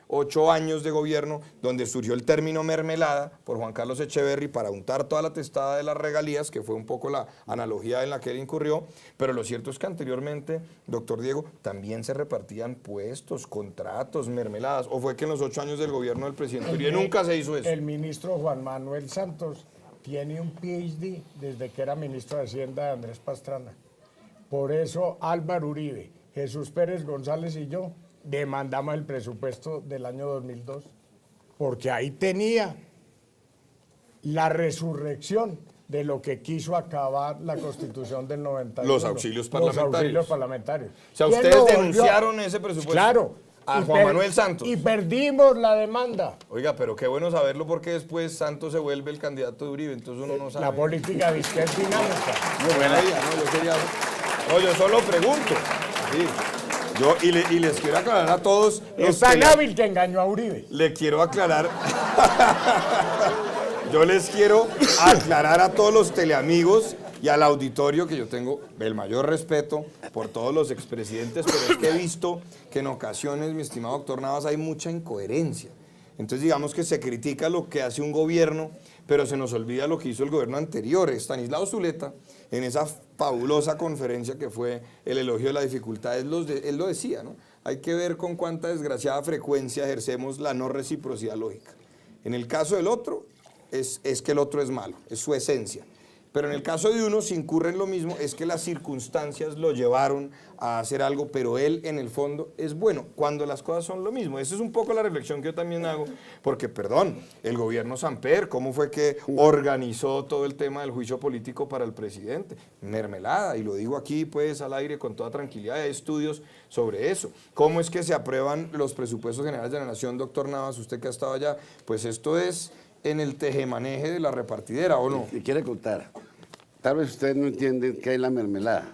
ocho años de gobierno donde surgió el término mermelada por Juan Carlos Echeverry para untar toda la testada de las regalías, que fue un poco la analogía en la que él incurrió, pero lo cierto es que anteriormente, doctor Diego, también se repartían puestos, contratos, mermeladas, o fue que en los 8 años del gobierno del presidente Uribe nunca se hizo eso. El ministro Juan Manuel Santos tiene un PhD desde que era ministro de Hacienda de Andrés Pastrana. Por eso Álvaro Uribe, Jesús Pérez González y yo demandamos el presupuesto del año 2002, porque ahí tenía la resurrección de lo que quiso acabar la Constitución del 91. Los auxilios parlamentarios. Los auxilios parlamentarios. O sea, ustedes denunciaron ese presupuesto. Claro. A Juan Manuel Santos. Y perdimos la demanda. Oiga, pero qué bueno saberlo porque después Santos se vuelve el candidato de Uribe, entonces uno no sabe. La política es dinámica. Muy buena idea, ¿no? Yo solo pregunto. Sí. Y les quiero aclarar a todos. Es tan hábil que engañó a Uribe. Le quiero aclarar. Yo les quiero aclarar a todos los teleamigos y al auditorio que yo tengo el mayor respeto por todos los expresidentes, pero es que he visto que en ocasiones, mi estimado doctor Navas, hay mucha incoherencia. Entonces digamos que se critica lo que hace un gobierno, pero se nos olvida lo que hizo el gobierno anterior. Estanislao Zuleta, en esa fabulosa conferencia que fue el elogio de la dificultad, él lo decía, ¿no? Hay que ver con cuánta desgraciada frecuencia ejercemos la no reciprocidad lógica. En el caso del otro, es que el otro es malo, es su esencia. Pero en el caso de uno, si incurre en lo mismo, es que las circunstancias lo llevaron a hacer algo, pero él en el fondo es bueno, cuando las cosas son lo mismo. Esa es un poco la reflexión que yo también hago, porque, perdón, el gobierno Samper, ¿cómo fue que organizó todo el tema del juicio político para el presidente? Mermelada, y lo digo aquí pues al aire con toda tranquilidad, hay estudios sobre eso. ¿Cómo es que se aprueban los presupuestos generales de la Nación, doctor Navas, usted que ha estado allá? Pues esto es en el tejemaneje de la repartidera, ¿o no? Le quiere contar. Tal vez ustedes no entienden qué es la mermelada.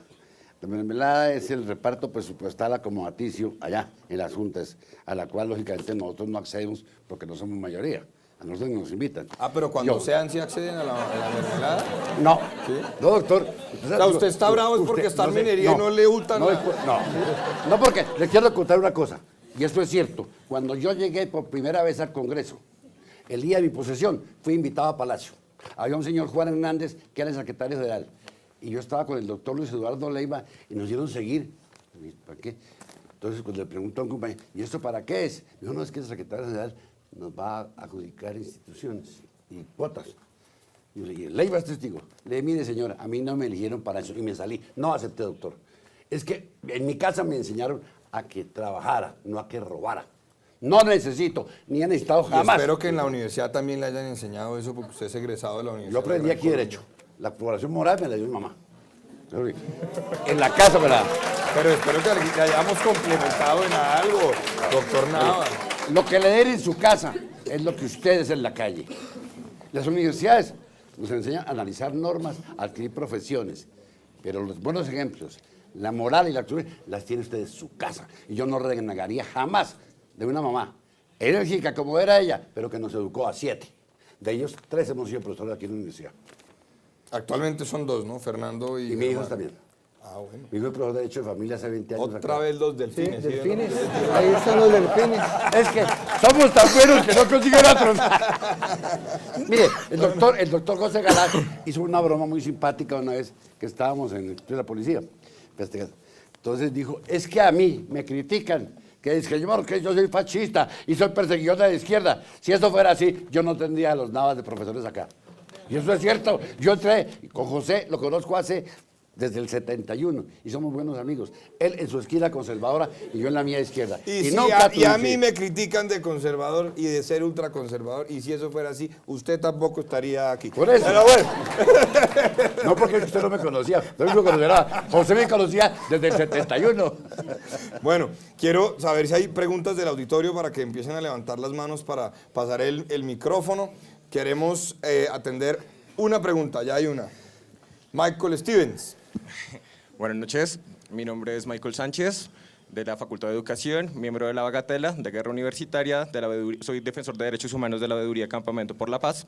La mermelada es el reparto presupuestal acomodaticio allá en las juntas, a la cual lógicamente nosotros no accedemos porque no somos mayoría. A nosotros nos invitan. Ah, pero cuando sean, ¿sí acceden a la mermelada? No. ¿Sí? No, doctor. O sea, usted está bravo es porque está en minería y no le hurtan nada. No, porque le quiero contar una cosa, y esto es cierto. Cuando yo llegué por primera vez al Congreso, el día de mi posesión, fui invitado a Palacio. Había un señor Juan Hernández, que era el secretario general, y yo estaba con el doctor Luis Eduardo Leiva, y nos dieron seguir. ¿Para qué? Entonces, cuando le preguntó a un compañero, ¿y esto para qué es? Dijo, no, es que el secretario general nos va a adjudicar instituciones y cuotas. Y yo le dije, Leiva es testigo. Le dije, mire señora, a mí no me eligieron para eso, y me salí. No acepté, doctor. Es que en mi casa me enseñaron a que trabajara, no a que robara. No necesito, ni he necesitado jamás. Y espero que en la universidad también le hayan enseñado eso, porque usted es egresado de la universidad. Yo aprendí aquí Derecho. La población moral me la dio mi mamá. En la casa me la... Pero espero que le hayamos complementado en algo, doctor Navas. Lo que le den en su casa es lo que ustedes en la calle. Las universidades nos enseñan a analizar normas, a adquirir profesiones, pero los buenos ejemplos, la moral y la acción las tiene usted en su casa. Y yo no renegaría jamás de una mamá enérgica como era ella, pero que nos educó a 7. De ellos 3 hemos sido profesores aquí en la universidad. Actualmente son 2, ¿no? Fernando y... Y mi hijo Germán. también. Ah, bueno. Mi hijo es profesor de Derecho de Familia hace 20 años. Otra acá. vez los Sí, delfines. ¿sí? delfines. Ahí están los delfines. Es que somos tan buenos que no consiguen otros. Mire, el doctor José Galán hizo una broma muy simpática una vez que estábamos en la policía. Entonces dijo, es que a mí me critican, que es que yo soy fascista y soy perseguidor de la izquierda. Si eso fuera así, yo no tendría los navas de profesores acá. Y eso es cierto. Yo entré con José, lo conozco desde el 71 y somos buenos amigos. Él en su esquina conservadora y yo en la mía izquierda. Y, si nunca y a triunfé. mí me critican de conservador y de ser ultraconservador, y si eso fuera así, usted tampoco estaría aquí. Por eso. Pero bueno, No porque usted no me conocía, no me conocerá. José me conocía desde el 71. bueno, quiero saber si hay preguntas del auditorio para que empiecen a levantar las manos para pasar el micrófono. Queremos atender una pregunta, ya hay una. Michael Stevens. Buenas noches, mi nombre es Michael Sánchez, de la Facultad de Educación, miembro de la Bagatela, de Guerra Universitaria, soy defensor de derechos humanos de la Veeduría Campamento por la Paz.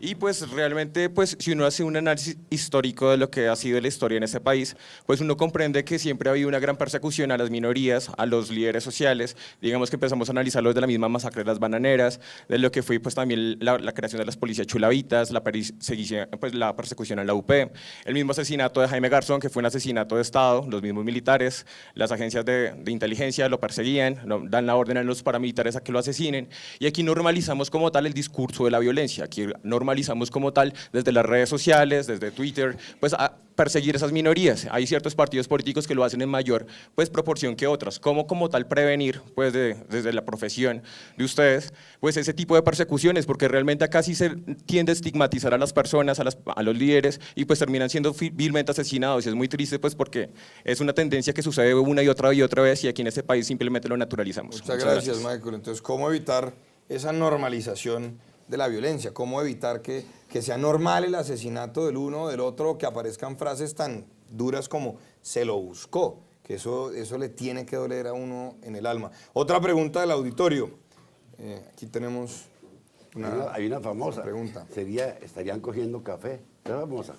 Y pues realmente, pues si uno hace un análisis histórico de lo que ha sido la historia en este país, pues uno comprende que siempre ha habido una gran persecución a las minorías, a los líderes sociales. Digamos que empezamos a analizarlo desde la misma masacre de las bananeras, de lo que fue pues también la creación de las policías chulavitas, la persecución a la UP, el mismo asesinato de Jaime Garzón, que fue un asesinato de Estado, los mismos militares, las agencias de inteligencia lo perseguían, dan la orden a los paramilitares a que lo asesinen, y aquí normalizamos como tal el discurso de la violencia, aquí normalizamos como tal desde las redes sociales, desde Twitter, pues a perseguir esas minorías. Hay ciertos partidos políticos que lo hacen en mayor pues proporción que otros. ¿Cómo como tal prevenir pues desde la profesión de ustedes pues ese tipo de persecuciones? Porque realmente acá sí se tiende a estigmatizar a las personas, a los líderes, y pues terminan siendo vilmente asesinados, y es muy triste pues porque es una tendencia que sucede una y otra vez, y aquí en este país simplemente lo naturalizamos. Muchas gracias, Michael. Entonces, ¿cómo evitar esa normalización de la violencia? ¿Cómo evitar que sea normal el asesinato del uno o del otro, que aparezcan frases tan duras como se lo buscó? Que eso le tiene que doler a uno en el alma. Otra pregunta del auditorio. Aquí tenemos Hay una famosa pregunta. Estarían cogiendo café. ¿Qué famosa?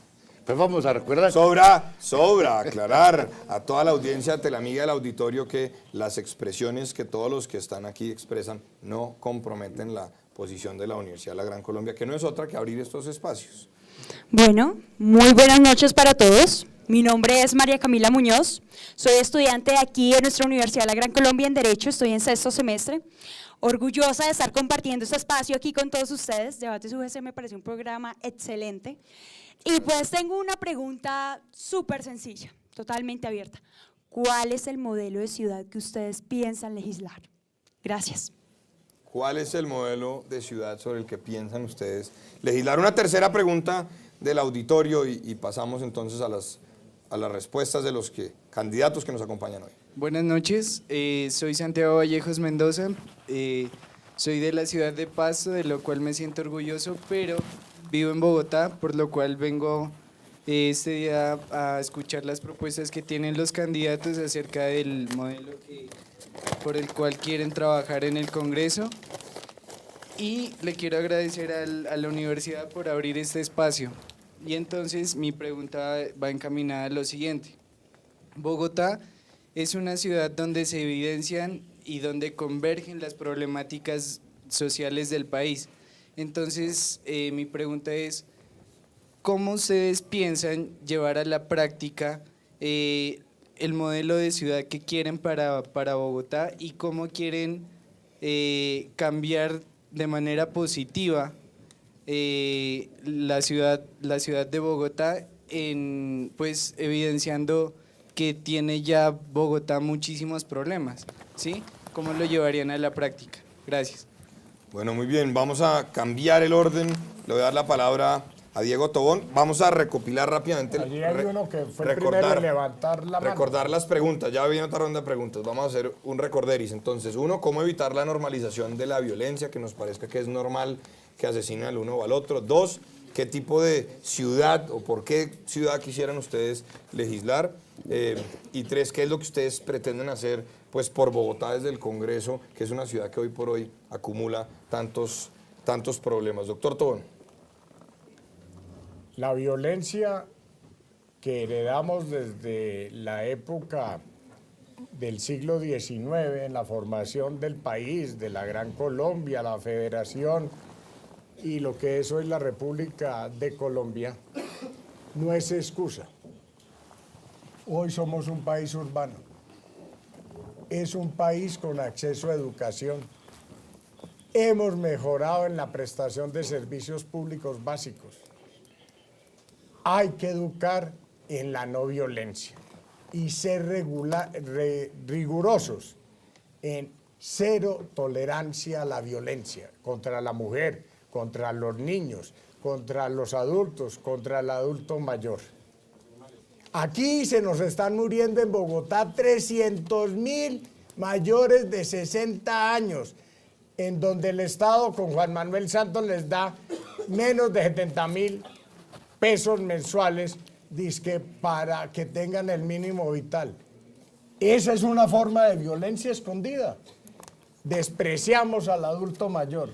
Pues vamos a recordar. Sobra aclarar a toda la audiencia, ante la amiga del auditorio, que las expresiones que todos los que están aquí expresan no comprometen la posición de la Universidad de la Gran Colombia, que no es otra que abrir estos espacios. Bueno, muy buenas noches para todos. Mi nombre es María Camila Muñoz, soy estudiante aquí en nuestra Universidad de la Gran Colombia en Derecho, estoy en 6º semestre. Orgullosa de estar compartiendo este espacio aquí con todos ustedes. Debates UGC me parece un programa excelente. Y pues tengo una pregunta súper sencilla, totalmente abierta. ¿Cuál es el modelo de ciudad que ustedes piensan legislar? Gracias. ¿Cuál es el modelo de ciudad sobre el que piensan ustedes legislar? Una tercera pregunta del auditorio y pasamos entonces a las respuestas de los candidatos que nos acompañan hoy. Buenas noches, soy Santiago Vallejos Mendoza, soy de la ciudad de Pasto, de lo cual me siento orgulloso, pero vivo en Bogotá, por lo cual vengo este día a escuchar las propuestas que tienen los candidatos acerca del modelo por el cual quieren trabajar en el Congreso. Y le quiero agradecer a la universidad por abrir este espacio. Y entonces mi pregunta va encaminada a lo siguiente. Bogotá es una ciudad donde se evidencian y donde convergen las problemáticas sociales del país. Entonces, mi pregunta es, ¿cómo ustedes piensan llevar a la práctica el modelo de ciudad que quieren para Bogotá y cómo quieren cambiar de manera positiva la ciudad de Bogotá, pues evidenciando que tiene ya Bogotá muchísimos problemas, ¿sí? ¿Cómo lo llevarían a la práctica? Gracias. Bueno, muy bien, vamos a cambiar el orden. Le voy a dar la palabra a Diego Tobón. Vamos a recopilar rápidamente. Allí hay uno que fue el primero en levantar la mano. Recordar las preguntas. Ya viene otra ronda de preguntas. Vamos a hacer un recorderis. Entonces, uno, ¿cómo evitar la normalización de la violencia? Que nos parezca que es normal que asesinen al uno o al otro. Dos, qué tipo de ciudad o por qué ciudad quisieran ustedes legislar. Y 3, qué es lo que ustedes pretenden hacer pues, por Bogotá desde el Congreso, que es una ciudad que hoy por hoy acumula tantos problemas. Doctor Tobón. La violencia que heredamos desde la época del siglo XIX, en la formación del país, de la Gran Colombia, la Federación y lo que es hoy la República de Colombia, no es excusa. Hoy somos un país urbano. Es un país con acceso a educación. Hemos mejorado en la prestación de servicios públicos básicos. Hay que educar en la no violencia y ser rigurosos en cero tolerancia a la violencia contra la mujer, contra los niños, contra los adultos, contra el adulto mayor. Aquí se nos están muriendo en Bogotá 300.000 mayores de 60 años, en donde el Estado con Juan Manuel Santos les da menos de 70.000 pesos mensuales, dizque para que tengan el mínimo vital. Esa es una forma de violencia escondida. Despreciamos al adulto mayor.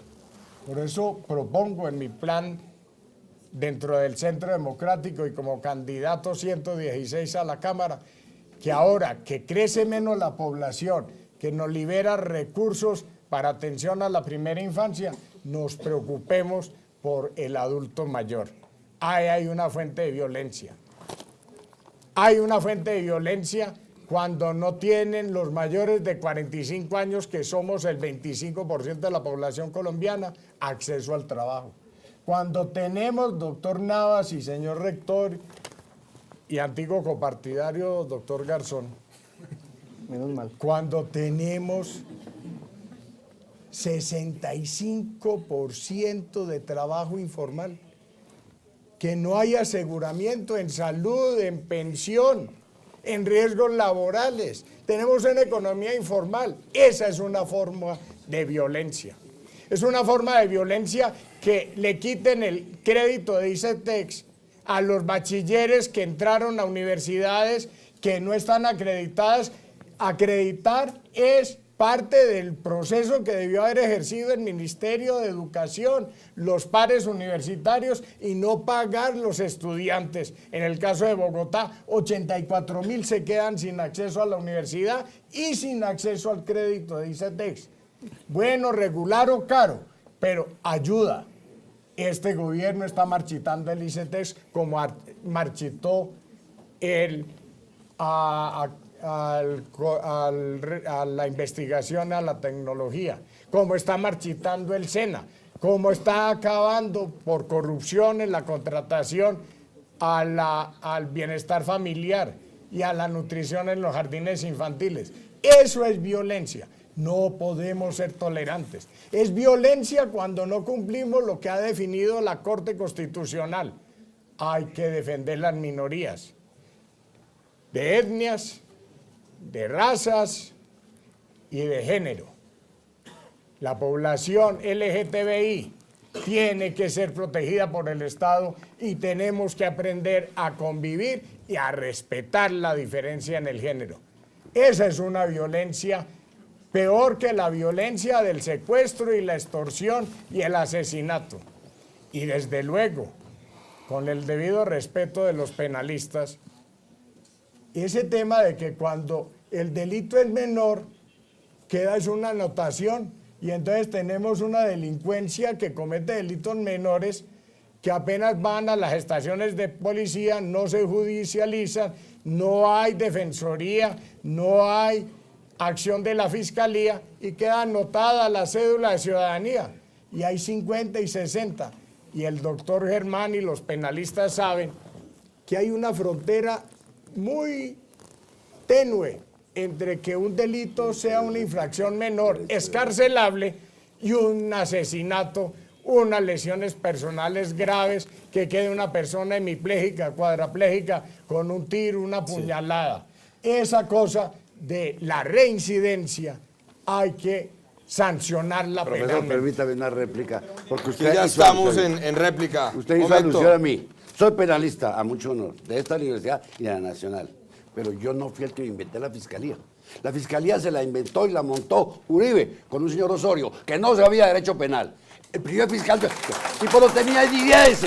Por eso propongo en mi plan, dentro del Centro Democrático y como candidato 116 a la Cámara, que ahora que crece menos la población, que nos libera recursos para atención a la primera infancia, nos preocupemos por el adulto mayor. Ahí hay una fuente de violencia. Hay una fuente de violencia cuando no tienen los mayores de 45 años, que somos el 25% de la población colombiana, acceso al trabajo. Cuando tenemos, doctor Navas y señor rector y antiguo copartidario, doctor Garzón, Menos mal. cuando tenemos 65% de trabajo informal, que no hay aseguramiento en salud, en pensión, en riesgos laborales. Tenemos una economía informal. Esa es una forma de violencia. Es una forma de violencia que le quiten el crédito de ICETEX a los bachilleres que entraron a universidades que no están acreditadas. Acreditar es parte del proceso que debió haber ejercido el Ministerio de Educación, los pares universitarios, y no pagar los estudiantes. En el caso de Bogotá, 84.000 se quedan sin acceso a la universidad y sin acceso al crédito de ICETEX. Bueno, regular o caro, pero ayuda. Este gobierno está marchitando el ICETEX como marchitó a la investigación, a la tecnología, como está marchitando el SENA, como está acabando por corrupción en la contratación al bienestar familiar y a la nutrición en los jardines infantiles. Eso es violencia. No podemos ser tolerantes. Es violencia cuando no cumplimos lo que ha definido la Corte Constitucional. Hay que defender las minorías de etnias, de razas y de género. La población LGTBI tiene que ser protegida por el Estado y tenemos que aprender a convivir y a respetar la diferencia en el género. Esa es una violencia peor que la violencia del secuestro y la extorsión y el asesinato. Y desde luego, con el debido respeto de los penalistas, ese tema de que cuando el delito es menor, queda es una anotación, y entonces tenemos una delincuencia que comete delitos menores que apenas van a las estaciones de policía, no se judicializan, no hay defensoría, no hay acción de la fiscalía y queda anotada la cédula de ciudadanía. Y hay 50 y 60. Y el doctor Germán y los penalistas saben que hay una frontera muy tenue entre que un delito sea una infracción menor, escarcelable, y un asesinato, unas lesiones personales graves, que quede una persona hemipléjica, cuadrapléjica, con un tiro, una puñalada. Esa cosa de la reincidencia hay que sancionarla Profesor, penalmente. permítame una réplica. Porque Aquí usted ya hizo estamos alusión. en réplica. Usted hizo Momento. alusión a mí. Soy penalista, a mucho honor, de esta universidad y de la nacional. Pero yo no fui el que inventé la fiscalía. La fiscalía se la inventó y la montó Uribe con un señor Osorio, que no sabía derecho penal. El primer fiscal, el tipo no tenía ni idea de eso.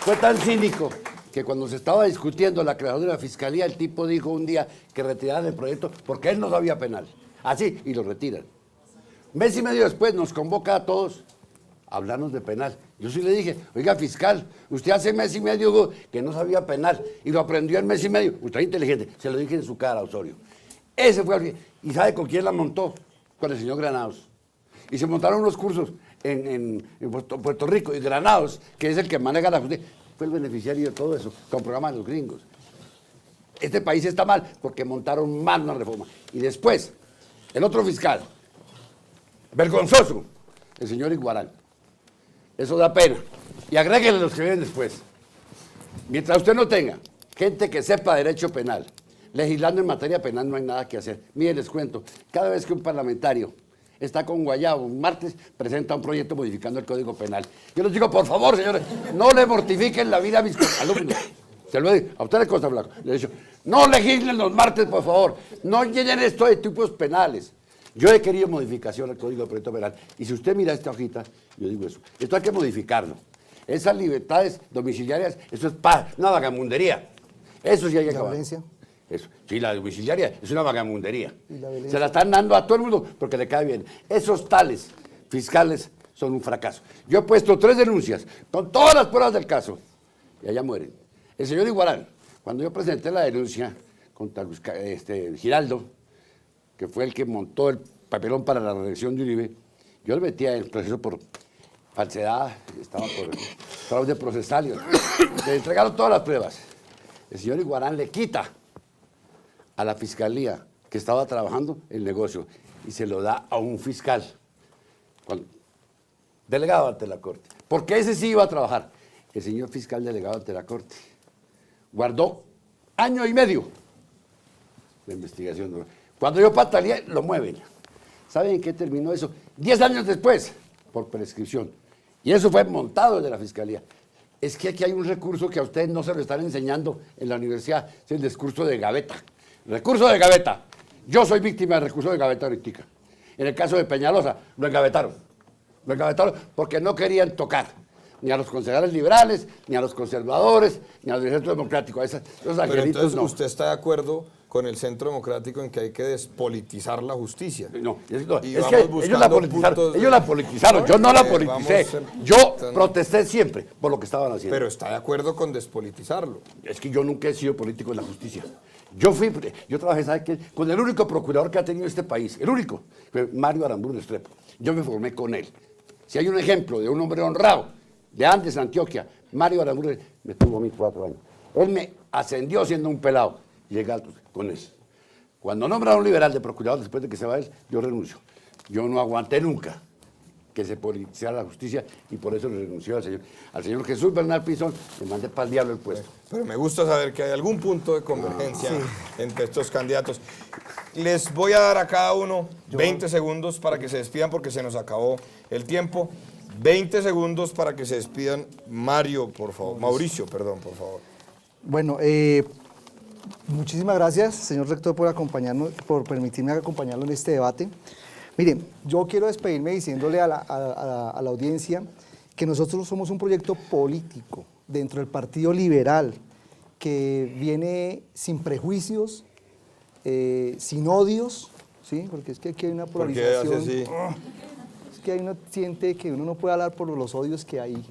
Fue tan cínico que cuando se estaba discutiendo la creación de la fiscalía, el tipo dijo un día que retiraran el proyecto porque él no sabía penal. Así, y lo retiran. Mes y medio después nos convoca a todos a hablarnos de penal. Yo sí le dije, oiga, fiscal, usted hace mes y medio dijo que no sabía penal y lo aprendió en mes y medio. Usted es inteligente, se lo dije en su cara, Osorio. Ese fue el... ¿Y sabe con quién la montó? Con el señor Granados. Y se montaron unos cursos en Puerto Rico, y Granados, que es el que maneja la justicia, fue el beneficiario de todo eso, con programas de los gringos. Este país está mal porque montaron mal una reforma. Y después, el otro fiscal, vergonzoso, el señor Iguarán. Eso da pena. Y agréguenle los que vienen después. Mientras usted no tenga gente que sepa derecho penal, legislando en materia penal no hay nada que hacer. Miren, les cuento, cada vez que un parlamentario está con Guayabo, un martes, presenta un proyecto modificando el Código Penal. Yo les digo, por favor, señores, no le mortifiquen la vida a mis alumnos. Se lo digo, a usted le consta, Blanco. Le he dicho, no legislen los martes, por favor. No llenen esto de tipos penales. Yo he querido modificación al Código de Proyecto Penal. Y si usted mira esta hojita, yo digo eso. Esto hay que modificarlo. Esas libertades domiciliarias, eso es una vagamundería. Eso sí hay que ¿La acabar. violencia? Eso. Sí, la domiciliaria es una vagamundería. ¿Y la violencia? Se la están dando a todo el mundo porque le cae bien. Esos tales fiscales son un fracaso. Yo he puesto 3 denuncias con todas las pruebas del caso y allá mueren. El señor Iguarán, cuando yo presenté la denuncia contra Giraldo, que fue el que montó el papelón para la reelección de Uribe, yo le metía en el proceso por falsedad, estaba por fraude procesal. Le entregaron todas las pruebas. El señor Iguarán le quita a la fiscalía que estaba trabajando el negocio y se lo da a un fiscal, delegado ante la Corte. Porque ese sí iba a trabajar. El señor fiscal delegado ante la Corte guardó 1 año y medio de investigación. Cuando yo pataleé, lo mueven. ¿Saben en qué terminó eso? 10 años después, por prescripción. Y eso fue montado desde la fiscalía. Es que aquí hay un recurso que a ustedes no se lo están enseñando en la universidad, es el discurso de gaveta. Recurso de gaveta. Yo soy víctima del recurso de gaveta ahorita. En el caso de Peñalosa, lo engavetaron. Lo engavetaron porque no querían tocar ni a los concejales liberales, ni a los conservadores, ni a los centros democráticos. Esos Pero angelitos entonces no. usted está de acuerdo con el Centro Democrático en que hay que despolitizar la justicia. No, Y es vamos que ellos buscando la politizaron. puntos de- Ellos la politizaron. Yo no la Vamos politicé. en- Yo protesté siempre por lo que estaban haciendo. Pero está de acuerdo con despolitizarlo. Es que yo nunca he sido político en la justicia. Yo trabajé, ¿sabe qué? Con el único procurador que ha tenido este país, el único, fue Mario Aramburu Restrepo. Yo me formé con él. Si hay un ejemplo de un hombre honrado, de antes Antioquia, Mario Aramburu me tuvo a mí 4 años. Él me ascendió siendo un pelado y llegué alto con él. Cuando nombra a un liberal de procurador después de que se va él, yo renuncio. Yo no aguanté nunca que se politizara la justicia y por eso le renunció al señor Jesús Bernal Pinzón, le mandé para el diablo el puesto. Pero me gusta saber que hay algún punto de convergencia entre estos candidatos. Les voy a dar a cada uno 20 segundos para que se despidan porque se nos acabó el tiempo. 20 segundos para que se despidan. Mario, por favor. Mauricio, perdón, por favor. Bueno, muchísimas gracias, señor rector, por acompañarnos, por permitirme acompañarlo en este debate. Miren, yo quiero despedirme diciéndole a la audiencia que nosotros somos un proyecto político dentro del Partido Liberal que viene sin prejuicios, sin odios, ¿sí? Porque es que aquí hay una ¿Por qué hace polarización. así? Es que uno siente que uno no puede hablar por los odios que hay,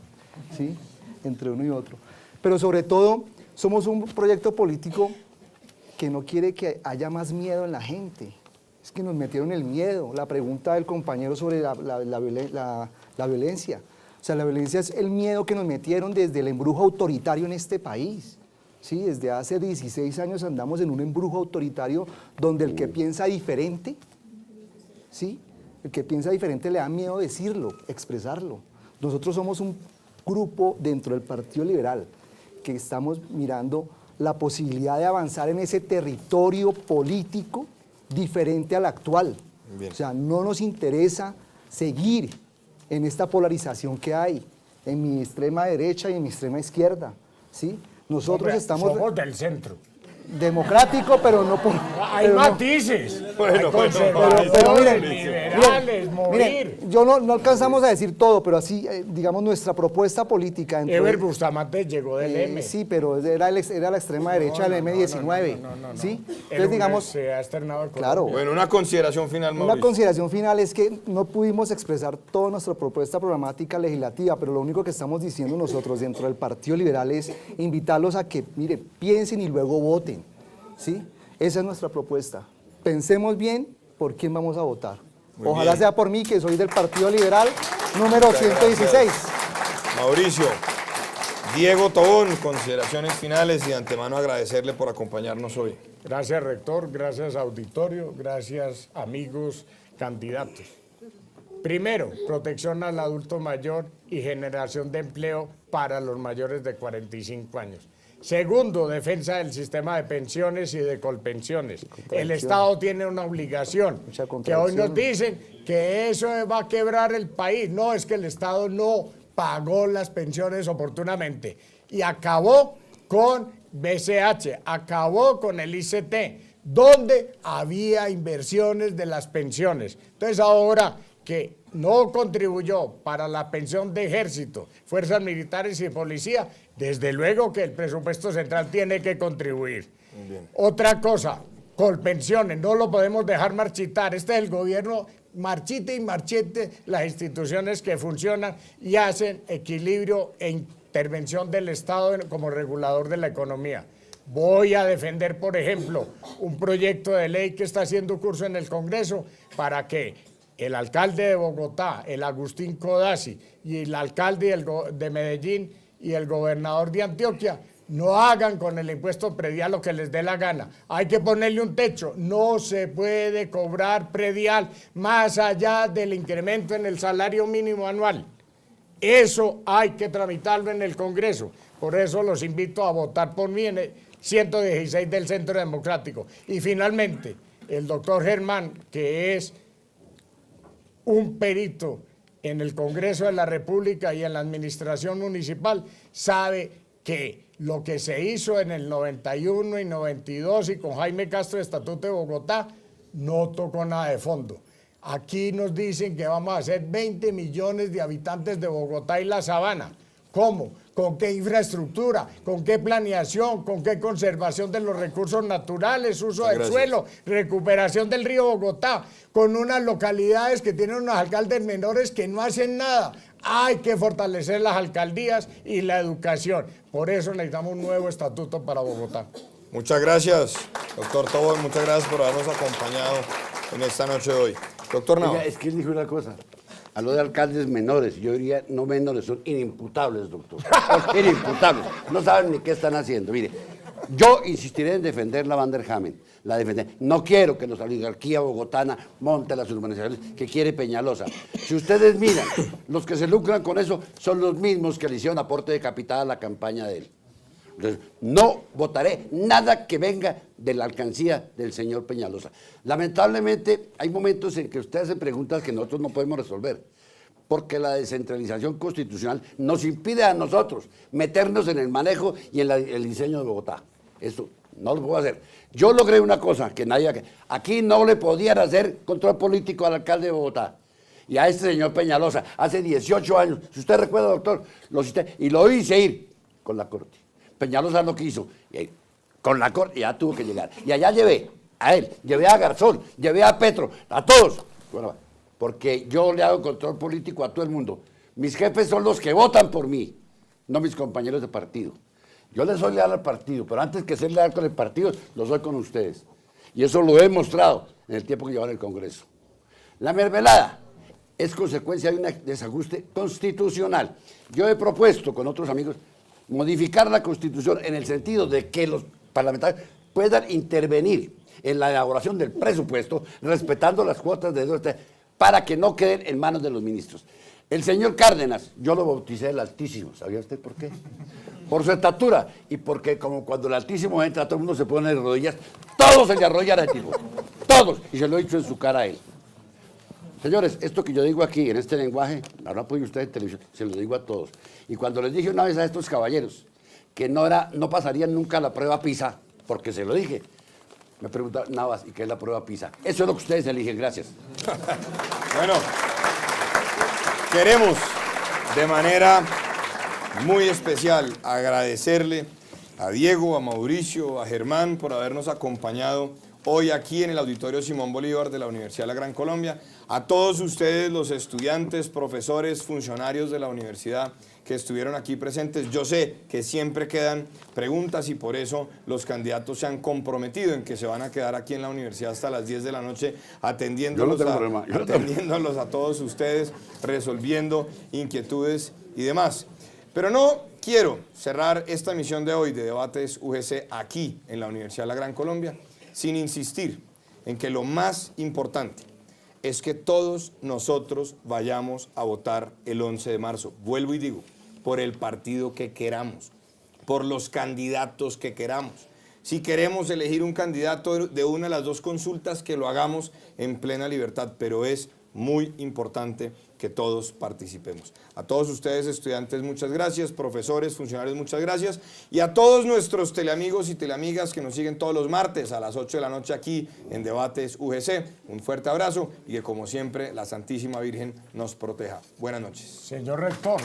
¿sí? Entre uno y otro. Pero sobre todo, somos un proyecto político que no quiere que haya más miedo en la gente. Es que nos metieron el miedo. La pregunta del compañero sobre la violencia. O sea, la violencia es el miedo que nos metieron desde el embrujo autoritario en este país. Sí, desde hace 16 años andamos en un embrujo autoritario donde el que piensa diferente, ¿sí? El que piensa diferente le da miedo decirlo, expresarlo. Nosotros somos un grupo dentro del Partido Liberal que estamos mirando la posibilidad de avanzar en ese territorio político diferente al actual. Bien. O sea, no nos interesa seguir en esta polarización que hay, en mi extrema derecha y en mi extrema izquierda, ¿sí? Nosotros Hombre, estamos somos del centro. democrático, pero no por... Hay pero no- matices. Hay pero conservadores, miren, liberales, morir. miren, yo no alcanzamos a decir todo, pero así, digamos, nuestra propuesta política... dentro Ever de- Bustamante llegó del M. sí, pero era la extrema derecha del M19, ¿sí? Entonces, digamos, se ha externado en claro, Colombia. Bueno, una consideración final, una Mauricio. consideración final es que no pudimos expresar toda nuestra propuesta programática legislativa, pero lo único que estamos diciendo nosotros dentro del Partido Liberal es invitarlos a que, mire, piensen y luego voten, ¿sí? Esa es nuestra propuesta. Pensemos bien por quién vamos a votar. Muy Ojalá bien. sea por mí, que soy del Partido Liberal, número 116. Mauricio, Diego Tobón, consideraciones finales y de antemano agradecerle por acompañarnos hoy. Gracias, rector, gracias, auditorio, gracias, amigos, candidatos. Primero, protección al adulto mayor y generación de empleo para los mayores de 45 años. Segundo, defensa del sistema de pensiones y de colpensiones. El Estado tiene una obligación, Mucha que hoy nos contradicción. dicen que eso va a quebrar el país. No, es que el Estado no pagó las pensiones oportunamente y acabó con BCH, acabó con el ICT, donde había inversiones de las pensiones. Entonces ahora que no contribuyó para la pensión de ejército, fuerzas militares y policía, desde luego que el presupuesto central tiene que contribuir. Otra cosa, colpensiones, no lo podemos dejar marchitar. Este es el gobierno, marchite y marchite las instituciones que funcionan y hacen equilibrio e intervención del Estado como regulador de la economía. Voy a defender, por ejemplo, un proyecto de ley que está haciendo curso en el Congreso para que el alcalde de Bogotá, el Agustín Codazzi, y el alcalde de Medellín y el gobernador de Antioquia no hagan con el impuesto predial lo que les dé la gana. Hay que ponerle un techo. No se puede cobrar predial más allá del incremento en el salario mínimo anual. Eso hay que tramitarlo en el Congreso. Por eso los invito a votar por mí en el 116 del Centro Democrático. Y finalmente, el doctor Germán, que es un perito en el Congreso de la República y en la administración municipal, sabe que lo que se hizo en el 91 y 92 y con Jaime Castro de Estatuto de Bogotá no tocó nada de fondo. Aquí nos dicen que vamos a hacer 20 millones de habitantes de Bogotá y la Sabana. ¿Cómo? ¿Con qué infraestructura? ¿Con qué planeación? ¿Con qué conservación de los recursos naturales? Uso del suelo, recuperación del río Bogotá, con unas localidades que tienen unos alcaldes menores que no hacen nada. Hay que fortalecer las alcaldías y la educación. Por eso necesitamos un nuevo estatuto para Bogotá. Muchas gracias, doctor Tobón, muchas gracias por habernos acompañado en esta noche de hoy. Doctor Nava. Oiga, es que él dijo una cosa. Habló de alcaldes menores. Yo diría, no menores, son inimputables, doctor. Inimputables. No saben ni qué están haciendo. Mire, yo insistiré en defender la Van der Hamen. La defenderé. No quiero que la oligarquía bogotana monte las urbanizaciones que quiere Peñalosa. Si ustedes miran, los que se lucran con eso son los mismos que le hicieron aporte de capital a la campaña de él. Entonces, no votaré nada que venga de la alcancía del señor Peñalosa. Lamentablemente, hay momentos en que usted hace preguntas que nosotros no podemos resolver, porque la descentralización constitucional nos impide a nosotros meternos en el manejo y en el diseño de Bogotá. Eso no lo puedo hacer. Yo logré una cosa que nadie... Aquí no le podían hacer control político al alcalde de Bogotá. Y a este señor Peñalosa, hace 18 años, si usted recuerda, doctor, lo cité, y lo hice ir con la corte. Peñalosa lo quiso, y con la corte ya tuvo que llegar. Y allá llevé a él, llevé a Garzón, llevé a Petro, a todos. Bueno, porque yo le hago control político a todo el mundo. Mis jefes son los que votan por mí, no mis compañeros de partido. Yo les soy leal al partido, pero antes que ser leal con el partido, lo soy con ustedes. Y eso lo he mostrado en el tiempo que llevo en el Congreso. La mermelada es consecuencia de un desajuste constitucional. Yo he propuesto con otros amigos modificar la Constitución en el sentido de que los parlamentarios puedan intervenir en la elaboración del presupuesto, respetando las cuotas de deuda, para que no queden en manos de los ministros. El señor Cárdenas, yo lo bauticé el Altísimo. ¿Sabía usted por qué? Por su estatura y porque como cuando el Altísimo entra, todo el mundo se pone de rodillas, todos se le arrollan al tipo, todos, y se lo he dicho en su cara a él. Señores, esto que yo digo aquí, en este lenguaje, ahora apoyen ustedes en televisión, se lo digo a todos. Y cuando les dije una vez a estos caballeros que no pasarían nunca la prueba PISA, porque se lo dije, me preguntaron, Navas, ¿y qué es la prueba PISA? Eso es lo que ustedes eligen, gracias. Bueno, queremos de manera muy especial agradecerle a Diego, a Mauricio, a Germán por habernos acompañado hoy aquí en el Auditorio Simón Bolívar de la Universidad de la Gran Colombia, a todos ustedes, los estudiantes, profesores, funcionarios de la universidad que estuvieron aquí presentes. Yo sé que siempre quedan preguntas y por eso los candidatos se han comprometido en que se van a quedar aquí en la universidad hasta las 10 de la noche atendiéndolos a todos ustedes, resolviendo inquietudes y demás. Pero no quiero cerrar esta emisión de hoy de Debates UGC aquí en la Universidad de la Gran Colombia sin insistir en que lo más importante es que todos nosotros vayamos a votar el 11 de marzo. Vuelvo y digo, por el partido que queramos, por los candidatos que queramos. Si queremos elegir un candidato de una de las dos consultas, que lo hagamos en plena libertad, pero es muy importante que todos participemos. A todos ustedes, estudiantes, muchas gracias, profesores, funcionarios, muchas gracias, y a todos nuestros teleamigos y teleamigas que nos siguen todos los martes a las 8 de la noche aquí en Debates UGC, un fuerte abrazo y que como siempre la Santísima Virgen nos proteja. Buenas noches. Señor rector.